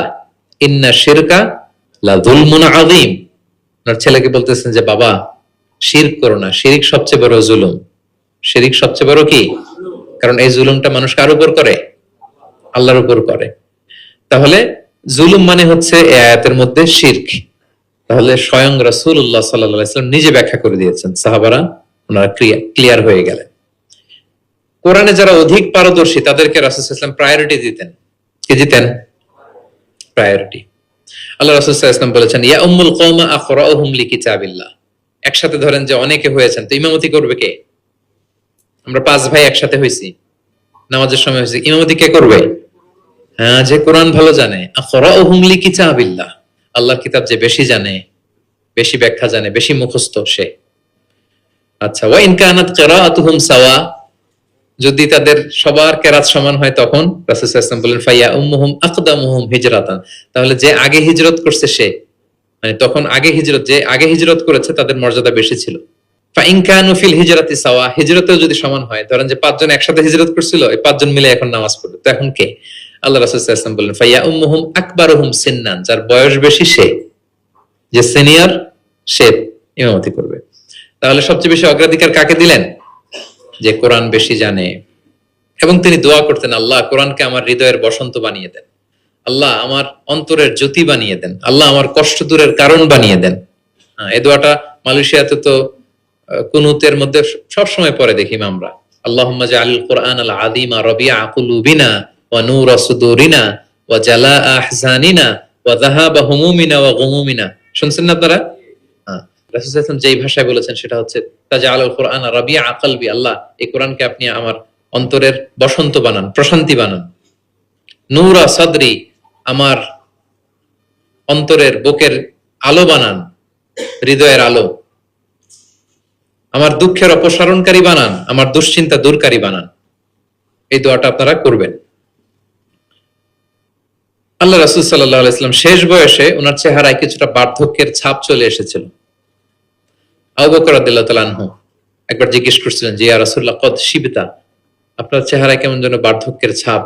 ইন্না শিরকা লা যুলমুন আযীম? ওনার ছেলেকে বলতেছেন যে বাবা শিরক করো না, শিরক সবচেয়ে বড় জুলুম। শিরক সবচেয়ে বড় কি? কারণ এই জুলুমটা মানুষ কার উপর করে? আল্লাহর উপর করে। তাহলে জুলুম মানে হচ্ছে এই আয়াতের মধ্যে শিরক। তাহলে স্বয়ং রাসূলুল্লাহ সাল্লাল্লাহু আলাইহি ওয়াসাল্লাম নিজে ব্যাখ্যা করে দিয়েছেন, সাহাবারা ওনারা ক্লিয়ার হয়ে গেলেন। কোরআনে যারা অধিক পারদর্শী তাদেরকে রাসূল সাল্লাল্লাহু আলাইহি ওয়াসাল্লাম প্রায়োরিটি দিতেন। কি দিতেন? প্রায়োরিটি। আল্লাহ রাসূল সাল্লাল্লাহু আলাইহি ওয়াসাল্লাম বলেছেন, ইয়া উম্মুল কওমা আখরাউহুম লিকিতাবিল্লাহ। একসাথে ধরেন যে অনেকে হয়েছেন, তো ইমামতি করবে কে? আমরা 5 ভাই একসাথে হইছি, নামাজের সময় হইছে, ইমামতি কে করবে? হ্যাঁ, যে কোরআন ভালো জানে। আখরাউহুম লিকিতাবিল্লাহ, আল্লাহর কিতাব যে বেশি জানে, বেশি ব্যাখ্যা জানে, বেশি মুখস্থ সে। আচ্ছা, ওয়া ইন কানাত কিরাআতুহুম সাওয়া, যদি তাদের সবার কেরাত সমান হয় তখন রাসূল সাল্লাল্লাহু আলাইহি ওয়াসাল্লাম বলেন ফাইয়া উম্মুহুম আকদামুহুম হিজরাতান, তাহলে যে আগে হিজরত করছে সে, মানে তখন আগে হিজরত, যে আগে হিজরত করেছে তাদের মর্যাদা বেশি ছিল। ফা ইন কানু ফিল হিজরাতি সাওয়া, হিজরতেও যদি সমান হয়, ধরেন যে 5 জন একসাথে হিজরত করছিল, এই 5 জন মিলে এখন নামাজ পড়বে, তো এখন কে? আল্লাহ রাসূল সাল্লাল্লাহু আলাইহি ওয়াসাল্লাম বললেন ফাইয়া উম্মুহুম আকবারুহুম সিন্নান, যার বয়স বেশি সে, যে সিনিয়র সে ইমামতি করবে। তাহলে সবচেয়ে বেশি অগ্রাধিকার কাকে দিলেন? যে কোরআন বেশি জানে। এবং তিনি দোয়া করতেন, আল্লাহ কোরআনকে আমার হৃদয়ের বসন্ত বানিয়ে দেন, আল্লাহ আমার অন্তরের জ্যোতি বানিয়ে দেন, আল্লাহ আমার কষ্ট দূরের কারণ বানিয়ে দেন। এই দোয়াটা মালয়েশিয়াতে তো কুনুতের মধ্যে সবসময় পরে দেখি আমরা, আল্লাহুম্মা জাআলিল কুরআন আল আযীমা রাবিআ কুলুবিনা ওয়া নূরা সুদুরিনা ওয়া জালাআ আহজানিনা ওয়া যাহাবা হুমুমিনা ওয়া গুমুমিনা। শুনছেন না আপনারা? রাসূল সাল্লাল্লাহু আলাইহি ওয়াসাল্লাম যেই ভাষায় বলেছেন সেটা হচ্ছে তাজআলুল কুরআন রাবিআ কলবি, আল্লাহ এই কোরআনকে আপনি আমার অন্তরের বসন্ত বানান, প্রশান্তি বানান। নূরা সাদরি, আমার অন্তরের বুকের আলো বানান, হৃদয়ের আলো। আমার দুঃখের অপসারণকারী বানান, আমার দুশ্চিন্তা দূরকারী বানান। এই দোয়াটা আপনারা করবেন। আল্লাহ রাসূল সাল্লাল্লাহু আলাইহি ওয়াসাল্লাম শেষ বয়সে ওনার চেহারায় কিছুটা বার্ধক্যের ছাপ চলে এসেছিল। আবু বকর রাদিয়াল্লাহু তাআলা আনহু একবার জিজ্ঞেস করছিলেন যে ইয়া রাসূলুল্লাহ কদ শিবতা, আপনার চেহারায় কেমন যেন বার্ধক্যের ছাপ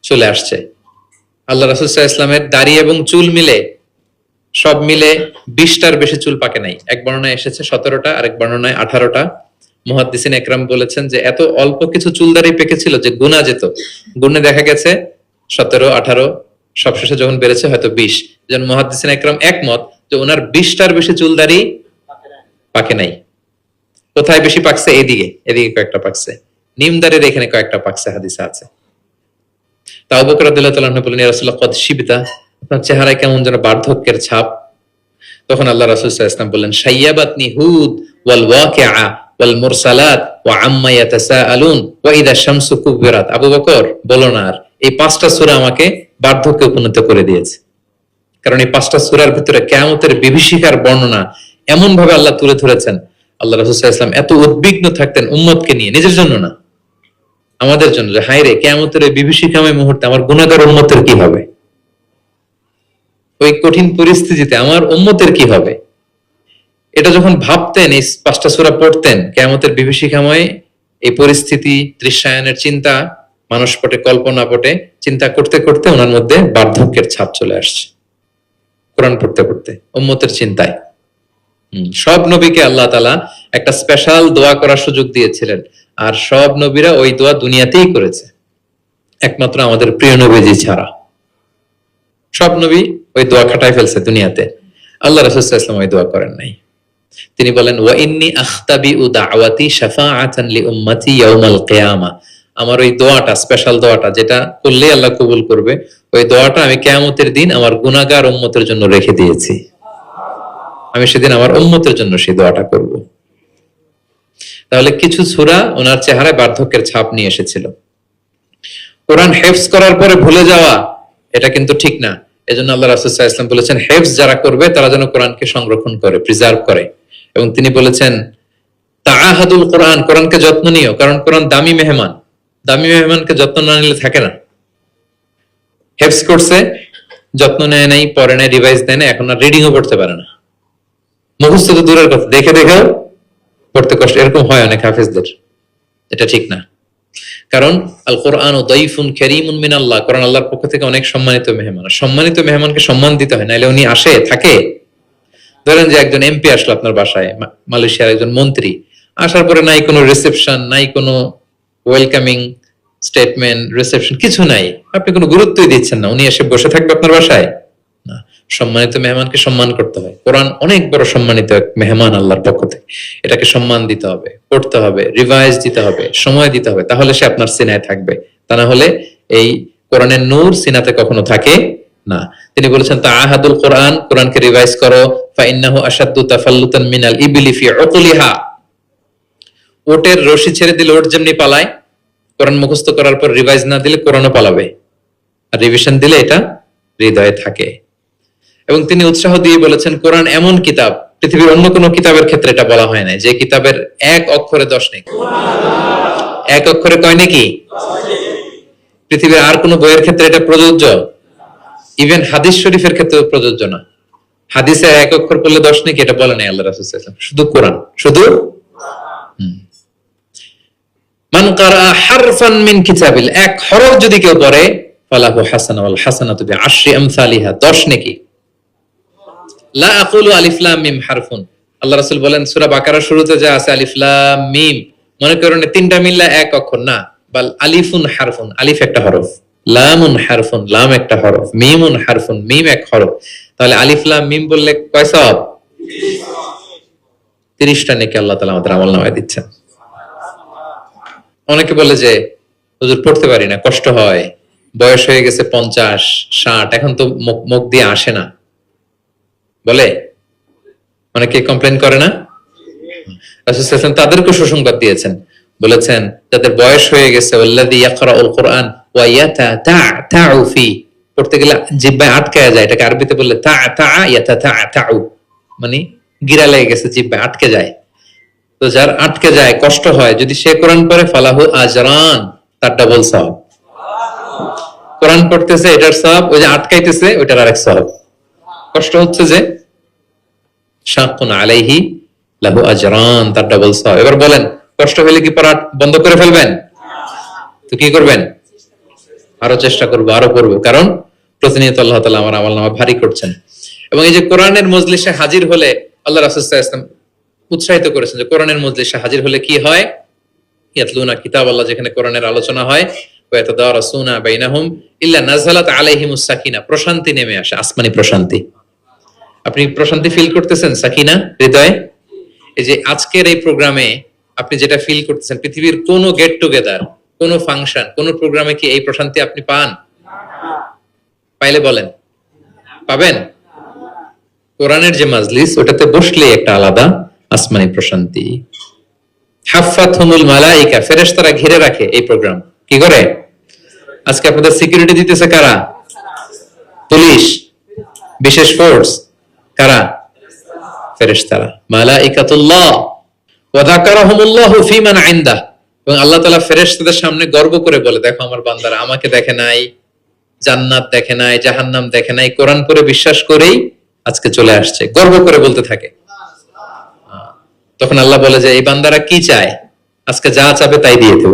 চলে আসছে। আল্লাহ রাসূল সাল্লাল্লাহু আলাইহি ওয়াসাল্লামের দাড়ি এবং চুল মিলে সব মিলে 20টার বেশি চুল পাকে নাই। এক বর্ণনায় এসেছে 17টা, আরেক বর্ণনায় 18টা। মুহাদ্দিসিন একরাম বলেছেন যে এত অল্প কিছু চুল দাড়ি পেকেছিল যে গুনা যেত, গুণে দেখা গেছে 17, 18, সবশেষে যখন বেড়েছে হয়তো 20। যেন মুহাদ্দিসিন একরাম একমত যে ওনার 20টার বেশি চুল দাড়ি পাকে নাই। কোথায় বেশি পাকছে? এদিকে, এদিকে কয়েকটা পাকছে, নিম দাড়ির এখানে কয়েকটা পাকছে, হাদিসে আছে। তা আবু বকর রাদিয়াল্লাহু তাআলা বলেন ইয়া রাসূলুল্লাহ কদ শিবতা, আপনার চেহারায় কেমন যেন বার্ধক্যের ছাপ। তখন আল্লাহ রাসূল সাল্লাল্লাহু আলাইহি ওয়াসাল্লাম বললেন শাইয়াবাতনি হুদ ওয়াল ওয়াকিআ ওয়াল মুরসালাত ওয়া আম্মা ইয়াতাসাআলুন ওয়া ইযা শামসু কুবিরাত। আবু বকর বলো না আর, এই 5টা সূরা আমাকে বার্ধক্যে উপনীত করে দিয়েছে। কারণ এই 5টা সূরার ভিতরে কিয়ামতের বিভীষিকার বর্ণনা এমন ভাবে আল্লাহ তুলে ধরেছেন, আল্লাহ রাসূল সাল্লাল্লাহু আলাইহি ওয়াসাল্লাম এত উদ্বিগ্ন থাকতেন উম্মতকে নিয়ে, নিজের জন্য না, আমাদের জন্য, যে হায় রে কিয়ামতের এই বিভীষিকাময় মুহূর্তে আমার গুনাহগার উম্মতের কি হবে, ওই কঠিন পরিস্থিতিতে আমার উম্মতের কি হবে। এটা যখন ভাবতেন, এই 5টা সূরা পড়তেন, কিয়ামতের বিভীষিকাময় এই পরিস্থিতি, দৃশ্যায়নের চিন্তা, মানসপটে কল্পনাপটে চিন্তা করতে করতে ওনার মধ্যে বার্ধক্যের ছাপ চলে আসছে কোরআন পড়তে পড়তে, উম্মতের চিন্তায়। সব নবীকে আল্লাহ তাআলা একটা স্পেশাল দোয়া করার সুযোগ দিয়েছিলেন, আর সব নবীরা ওই দোয়া দুনিয়াতেই করেছে, একমাত্র আমাদের প্রিয় নবীজি ছাড়া। সব নবী ওই দোয়া খাটায় ফেলছে দুনিয়াতে, আল্লাহ রাসূল সাল্লাল্লাহু আলাইহি ওয়াসাল্লাম ওই দোয়া করেন নাই। তিনি বলেন, ওয়া ইন্নী আখতাবিউ দাওয়াতি শাফাআতান লি উম্মতি ইয়াউমাল কিয়ামা, আমার ওই দোয়াটা, স্পেশাল দোয়াটা যেটা করলে আল্লাহ কবুল করবে, ওই দোয়াটা আমি কিয়ামতের দিন আমার গুনাহগার উম্মতের জন্য রেখে দিয়েছি। আমি সেদিন আমার উম্মতের জন্য সেই দোয়াটা করব। তাহলে কিছু সূরা ওনার চেহারায় বার্ধক্যের ছাপ নিয়ে এসেছিল। কোরআন হেফজ করার পরে ভুলে যাওয়া, এটা কিন্তু ঠিক না। এজন্য আল্লাহ রাসূল সাল্লাল্লাহু আলাইহি ওয়াসাল্লাম বলেছেন, হেফজ যারা করবে তারা যেন কোরআনকে সংরক্ষণ করে, প্রিজার্ভ করে। এবং তিনি বলেছেন, তাআহাদুল কোরআন, কোরআনকে যত্ন নিও, কারণ কোরআন দামি মেহমান, দামি মেহমানকে যত্ন না নিলে থাকে না। হেফজ করছে, যত্ন নেয় নাই, পড়ে নাই, রিভাইজ দেয় না, এখন আর রিডিংও পড়তে পারে না। মুখস্থ তো দূরের কথা, দেখে দেখেও পড়তে কষ্ট, এরকম হয় অনেক হাফেজদের। এটা ঠিক না, কারণ আল কোরআন দাইফুন কারীমুন মিনাল্লাহ, কোরআন আল্লাহর পক্ষ থেকে অনেক সম্মানিত মেহমান। সম্মানিত মেহমানকে সম্মান দিতে হয়, নাইলে উনি আসে থাকে। ধরেন যে একজন এমপি আসলো আপনার বাসায়, মালয়েশিয়ার একজন মন্ত্রী, আসার পরে নাই কোনো রিসেপশন, নাই কোনো ওয়েলকামিং স্টেটমেন্ট, রিসেপশন কিছু নাই, আপনি কোনো গুরুত্বই দিচ্ছেন না, উনি এসে বসে থাকবে আপনার বাসায় না। সম্মানিত মেহমানকে সম্মান করতে হয়। কোরআন অনেক বড় সম্মানিত এক মেহমান আল্লাহর পক্ষ থেকে, এটাকে সম্মান দিতে হবে, পড়তে হবে, রিভাইজ দিতে হবে, সময় দিতে হবে, তাহলে সে আপনার সিনায় থাকবে। তা না হলে এই কোরআনের নূর সিনাতে কখনো থাকে না। তিনি বলেছেন, তাআহাদুল কোরআন, কোরআনকে রিভাইজ করো, ফাইন্নাহু আশাদ্দু তাফাল্লুতান মিনাল ইবলি ফি উকলিহা, ওটের রশি ছেড়ে দিলে ওট যেমনি পালায়, কোরআন মুখস্থ করার পর রিভাইজ না দিলে কোরআনও পালাবে, আর রিভিশন দিলে এটা হৃদয়ে থাকে। এবং তিনি উৎসাহ দিয়ে বলেছেন, কোরআন এমন কিতাব, পৃথিবীর অন্য কোনো কিতাবের ক্ষেত্রে এটা বলা হয় না, যে কিতাবের এক অক্ষরে 10 নেকি, এক অক্ষরে কয় নাকি। পৃথিবীর আর কোন বইয়ের ক্ষেত্রে এটা প্রযোজ্য, ইভেন হাদিস শরীফের ক্ষেত্রে প্রযোজ্য না। হাদিসে এক অক্ষর পড়লে 10 নাকি, এটা বলে নাই আল্লাহ রাসূল সাল্লাল্লাহু আলাইহি ওয়াসাল্লাম, শুধু কোরআন, শুধু মান কারা হারফান মিন কিতাবিল, এক হরফ যদি কেউ পড়ে, ফালাহু হাসানা ওয়াল হাসানাতু বিআশরি আমসালিহা, 10 নেকি। লা আকুলু আলিফ লাম মিম হারফুন, আল্লাহ রাসূল বলেন সূরা বাকারার শুরুতে যা আছে আলিফ লাম মিম, মনে করেন তিনটা মিললে এক অক্ষর না, বাল আলিফুন হারফুন, আলিফ একটা হরফ, লামুন হারফুন, লাম একটা হরফ, মিমুন হারফুন, মিম এক হরফ। তাহলে আলিফ লাম মিম বললে কয় সওয়াব? 30টা নেকি আল্লাহ তাআলা আমাদের আমলনামায় দিচ্ছেন। অনেকে বলে যে হুজুর পড়তে পারি না, কষ্ট হয়, বয়স হয়ে গেছে 50 60, এখন তো মুখ দিয়ে আসে না, বলে অনেকে কমপ্লেন করে না। রাসূল সাল্লাল্লাহু আলাইহি ওয়াসাল্লাম তাদেরকে সুসংবাদ দিয়েছেন, বলেছেন যাদের বয়স হয়ে গেছে, ওয়াল্লাযী ইয়াকরাউল কুরআন ওয়া ইয়াতাতাউ ফি, পড়তে গেলে জিহ্বায় আটকায়া যায়, এটাকে আরবিতে বললে তাআতা ইয়াতাতাউ, মানে গিরা লেগে গেছে, জিহ্বায় আটকে যায়। তো যার আটকে যায়, কষ্ট হয়, যদি সে কোরআন পড়ে, ফালাহু আজরান, তার ডাবল সওয়াব। কোরআন পড়তেছে এটার সওয়াব, ওই যে আটকাইতেছে ওইটার আরেক সওয়াব। কষ্ট হচ্ছে যে শাক্কুন আলাইহি লাহু আজরান, তার ডাবল সওয়াব। এবার বলেন, কষ্ট হলে কি পড়া বন্ধ করে ফেলবেন? তো কি করবেন? আরো চেষ্টা করবো, আরো পড়বো, কারণ প্রতিনিয়ত আল্লাহ তাআলা আমার আমলনামা ভারী করছেন। এবং এই যে কোরআনের মজলিসে হাজির হলে, আল্লাহ রাসূল সাল্লাল্লাহু আলাইহি ওয়াসাল্লাম উৎসাহিত করেছেন যে কোরআনের মজলিসে হাজির হলে কি হয়, ইয়াতলুনা কিতাবাল্লাহ, যেখানে কোরআনের আলোচনা হয়, ওয়া ইয়াতাদারাসুনা বাইনাহুম ইল্লা নাযালাত আলাইহিমুস সাকিনা, প্রশান্তি নেমে আসে, আসমানি প্রশান্তি। আপনি প্রশান্তি ফিল করতেছেন সাকিনা হৃদয়ে? এই যে আজকের এই প্রোগ্রামে আপনি যেটা ফিল করতেছেন, পৃথিবীর কোন গেট টুগেদার, কোন ফাংশন, কোন প্রোগ্রামে কি এই প্রশান্তি আপনি পান? পাইলে বলেন, পাবেন? কোরআনের যে মাজলিস, ওটাতে বসলে একটা আলাদা আসমানি প্রশান্তি। হাফাতহুমুল মালাইকা, ফেরেশতারা ঘিরে রাখে এই প্রোগ্রাম। কি করে? আজকে আপনাদের সিকিউরিটি দিতেছে কারা? পুলিশ, বিশেষ ফোর্স, কারা? ফেরেশতারা, মালাইকাতুল্লাহ। ওয়া যাকারাহুমুল্লাহু ফীমান ইনদাহ, এবং আল্লাহ তাআলা ফেরেশতাদের সামনে গর্ব করে বলে, দেখো আমার বান্দারা আমাকে দেখে নাই, জান্নাত দেখে নাই, জাহান্নাম দেখে নাই, কোরআন পড়ে বিশ্বাস করেই আজকে চলে আসছে, গর্ব করে বলতে থাকে। তখন আল্লাহ বলে যে এই বান্দারা কি চায়, আজকে যা চাবে তাই দিয়ে দেব।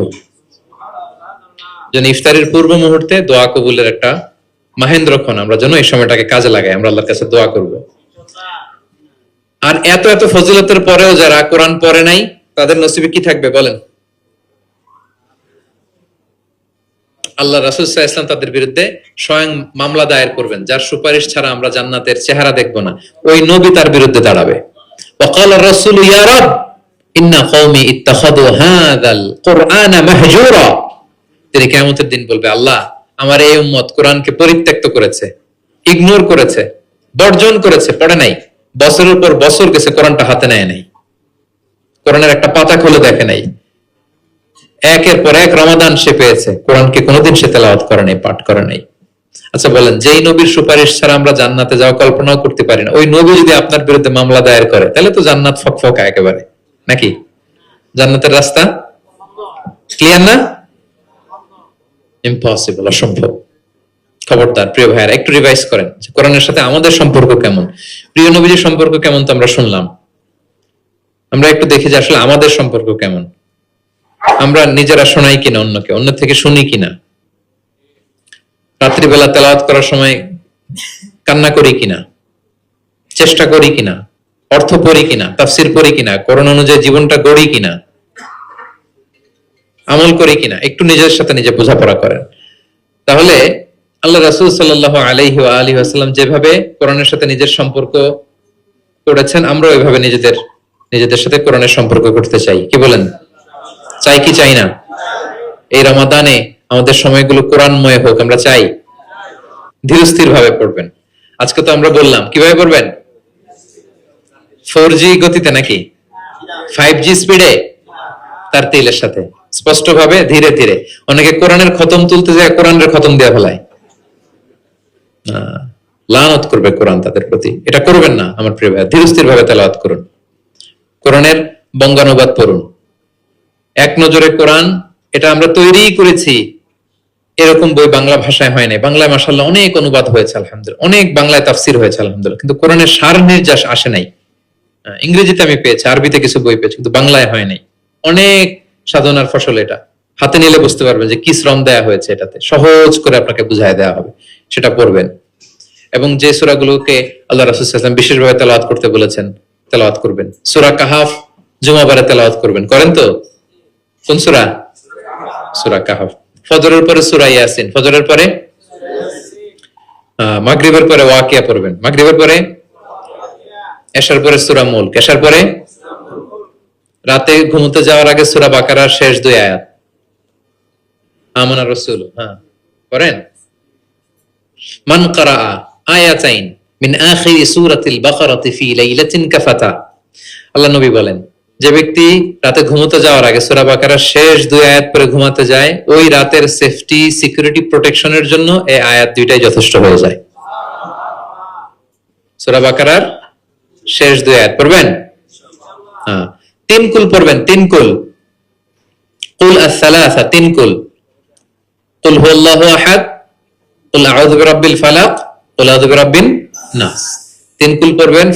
যেন ইফতারের পূর্ব মুহূর্তে দোয়া কবুলের একটা মাহেন্দ্রক্ষণ, আমরা যেন এই সময়টাকে কাজে লাগাই, আমরা আল্লাহর কাছে দোয়া করব। আর এত এত ফজিলতের পরেও যারা কোরআন পড়ে নাই তাদের নসিবে কি থাকবে বলেন? আল্লাহ রাসূল সাল্লাল্লাহু আলাইহি ওয়াসাল্লাম তাদের বিরুদ্ধে স্বয়ং মামলা দায়ের করবেন, যার সুপারিশ ছাড়া আমরা জান্নাতের চেহারা দেখব না। ওই নবী তার বিরুদ্ধে দাঁড়াবে। ওয়াকাল রাসূল ইয়া রাব ইন্না কওমি ইত্তাখাযু হাযাল কুরআনা মাহজুরা। তিনি কিয়ামতের দিন বলবে, আল্লাহ আমার এই উম্মত কোরআনকে পরিত্যক্ত করেছে, ইগনোর করেছে, বর্জন করেছে, পড়ে নাই। বছরের পর বছর গেছে, কোরআনটা হাতে নেয় নাই, কোরআনের একটা পাতা খুলে দেখে নাই। একের পর এক রমাদান সে পেয়েছে, কোরআনকে কোনোদিন সে তেলাওয়াত করে নাই, পাঠ করে নাই। আচ্ছা বলেন, যেই নবীর সুপারিশ ছাড়া আমরা জান্নাতে যাওয়া কল্পনাও করতে পারি না, ওই নবী যদি আপনার বিরুদ্ধে মামলা দায়ের করে, তাহলে তো জান্নাত ফকফকা একেবারে, নাকি? জান্নাতের রাস্তা ক্লিয়ার না? ইম্পসিবল, অসম্ভব। খবরদার প্রিয় ভাইয়ারা, একটু রিভাইজ করেন কোরআনের সাথে আমাদের সম্পর্ক কেমন, প্রিয় নবীজির সম্পর্ক কেমন তো আমরা শুনলাম। আমরা একটু দেখি যে আসলে আমাদের সম্পর্ক কেমন। আমরা নিজেরা শোনাই কিনা অন্যকে, অন্য থেকে শুনি কিনা, রাত্রিবেলা তেলাওয়াত করার সময় কান্না করি কিনা, চেষ্টা করি কিনা, অর্থ পড়ি কিনা, তাফসির পড়ি কিনা, কোরআন অনুযায়ী জীবনটা গড়ি কিনা, আমল করি কিনা, একটু নিজের সাথে নিজে বোঝাপড়া করেন। তাহলে আল্লাহ রাসূল সাল্লাল্লাহু আলাইহি ওয়া আলিহি ওয়াসাল্লাম যেভাবে কোরআনের সাথে নিজের সম্পর্ক করেছেন, আমরা ওইভাবে নিজেদের সাথে কোরআনের সম্পর্ক করতে চাই। কি বলেন? চাই কি চাই না? এই রমাদানে আমাদের সময়গুলো কোরআনময় হোক, আমরা চাই। ধীরস্থির ভাবে পড়বেন। আজকে তো আমরা বললাম কিভাবে পড়বেন, 4G গতিতে নাকি 5G স্পিডে, তার তেলের সাথে স্পষ্ট ভাবে ধীরে ধীরে। অনেকে কোরআনের খতম তুলতে যায় কোরআনের খতম দেয়া ফেলায়, লানত করবে কোরআন তাদের প্রতি। এটা করবেন না আমার প্রিয় ভাই, ধীরস্থির ভাবে তেলাওয়াত করুন, কোরআনের বঙ্গানুবাদ পড়ুন। এক নজরে কোরআন, এটা আমরা তৈরি করেছি, এরকম বই বাংলা ভাষায় হয় নাই। বাংলায় মাশাআল্লাহ অনেক অনুবাদ হয়েছে আলহামদুলিল্লাহ, অনেক বাংলায় তাফসির হয়েছে আলহামদুলিল্লাহ, কিন্তু কোরআনের সার নির্যাস আসে নাই। ইংরেজিতে আমি পেয়েছি, আরবিতে কিছু বই পেয়েছি, কিন্তু বাংলায় হয় নাই। অনেক সাধনার ফসল এটা। হাতে নিলে বুঝতে পারবেন যে কি শ্রম দেয়া হয়েছে এটাতে, সহজ করে আপনাকে বুঝায় দেওয়া হবে, সেটা পড়বেন। এবং যে সূরাগুলোকে আল্লাহ রাসূল সাল্লাল্লাহু আলাইহি ওয়াসাল্লাম বিশেষভাবে তেলাওয়াত করতে বলেছেন, তেলাওয়াত করবেন। সূরা কাহাফ জুমাবারে তেলাওয়াত করবেন, করেন তো? কোন সূরা? সূরা কাহাফ। ফজরের পরে সূরা ইয়াসিন, ফজরের পরে মাগরিবের পরে ওয়াকিয়া পড়বেন, মাগরিবের পরে এশার পরে সূরা মুলক, এশার পরে রাতে ঘুমোতে যাওয়ার আগে সূরা বাকারার শেষ 2 আয়াত, আমানা রাসূল, করেন। মান ক্বারা আয়াতাইন মিন আখিরি সূরাতিল বাকারাতি ফি লাইলাতিন কাফাতা। আল্লাহ নবী বলেন, যে ব্যক্তি রাতে ঘুমোতে যাওয়ার আগে সূরা বাকারার শেষ 2 আয়াত পড়ে ঘুমাতে যায়, ওই রাতের সেফটি, সিকিউরিটি, প্রোটেকশনের জন্য এই আয়াত দুইটাই যথেষ্ট হয়ে যায়। সূরা বাকারার শেষ 2 আয়াত পড়বেন, 3 কুল পড়বেন, 3 কুল, কুল আস-সালাসা, 3 কুল, কুল হুয়াল্লাহু আহাদ, কুল আউযু বিরাব্বিল ফালাক, কুল আউযু বিরাব্বিন নাস, 3 কুল পড়বেন।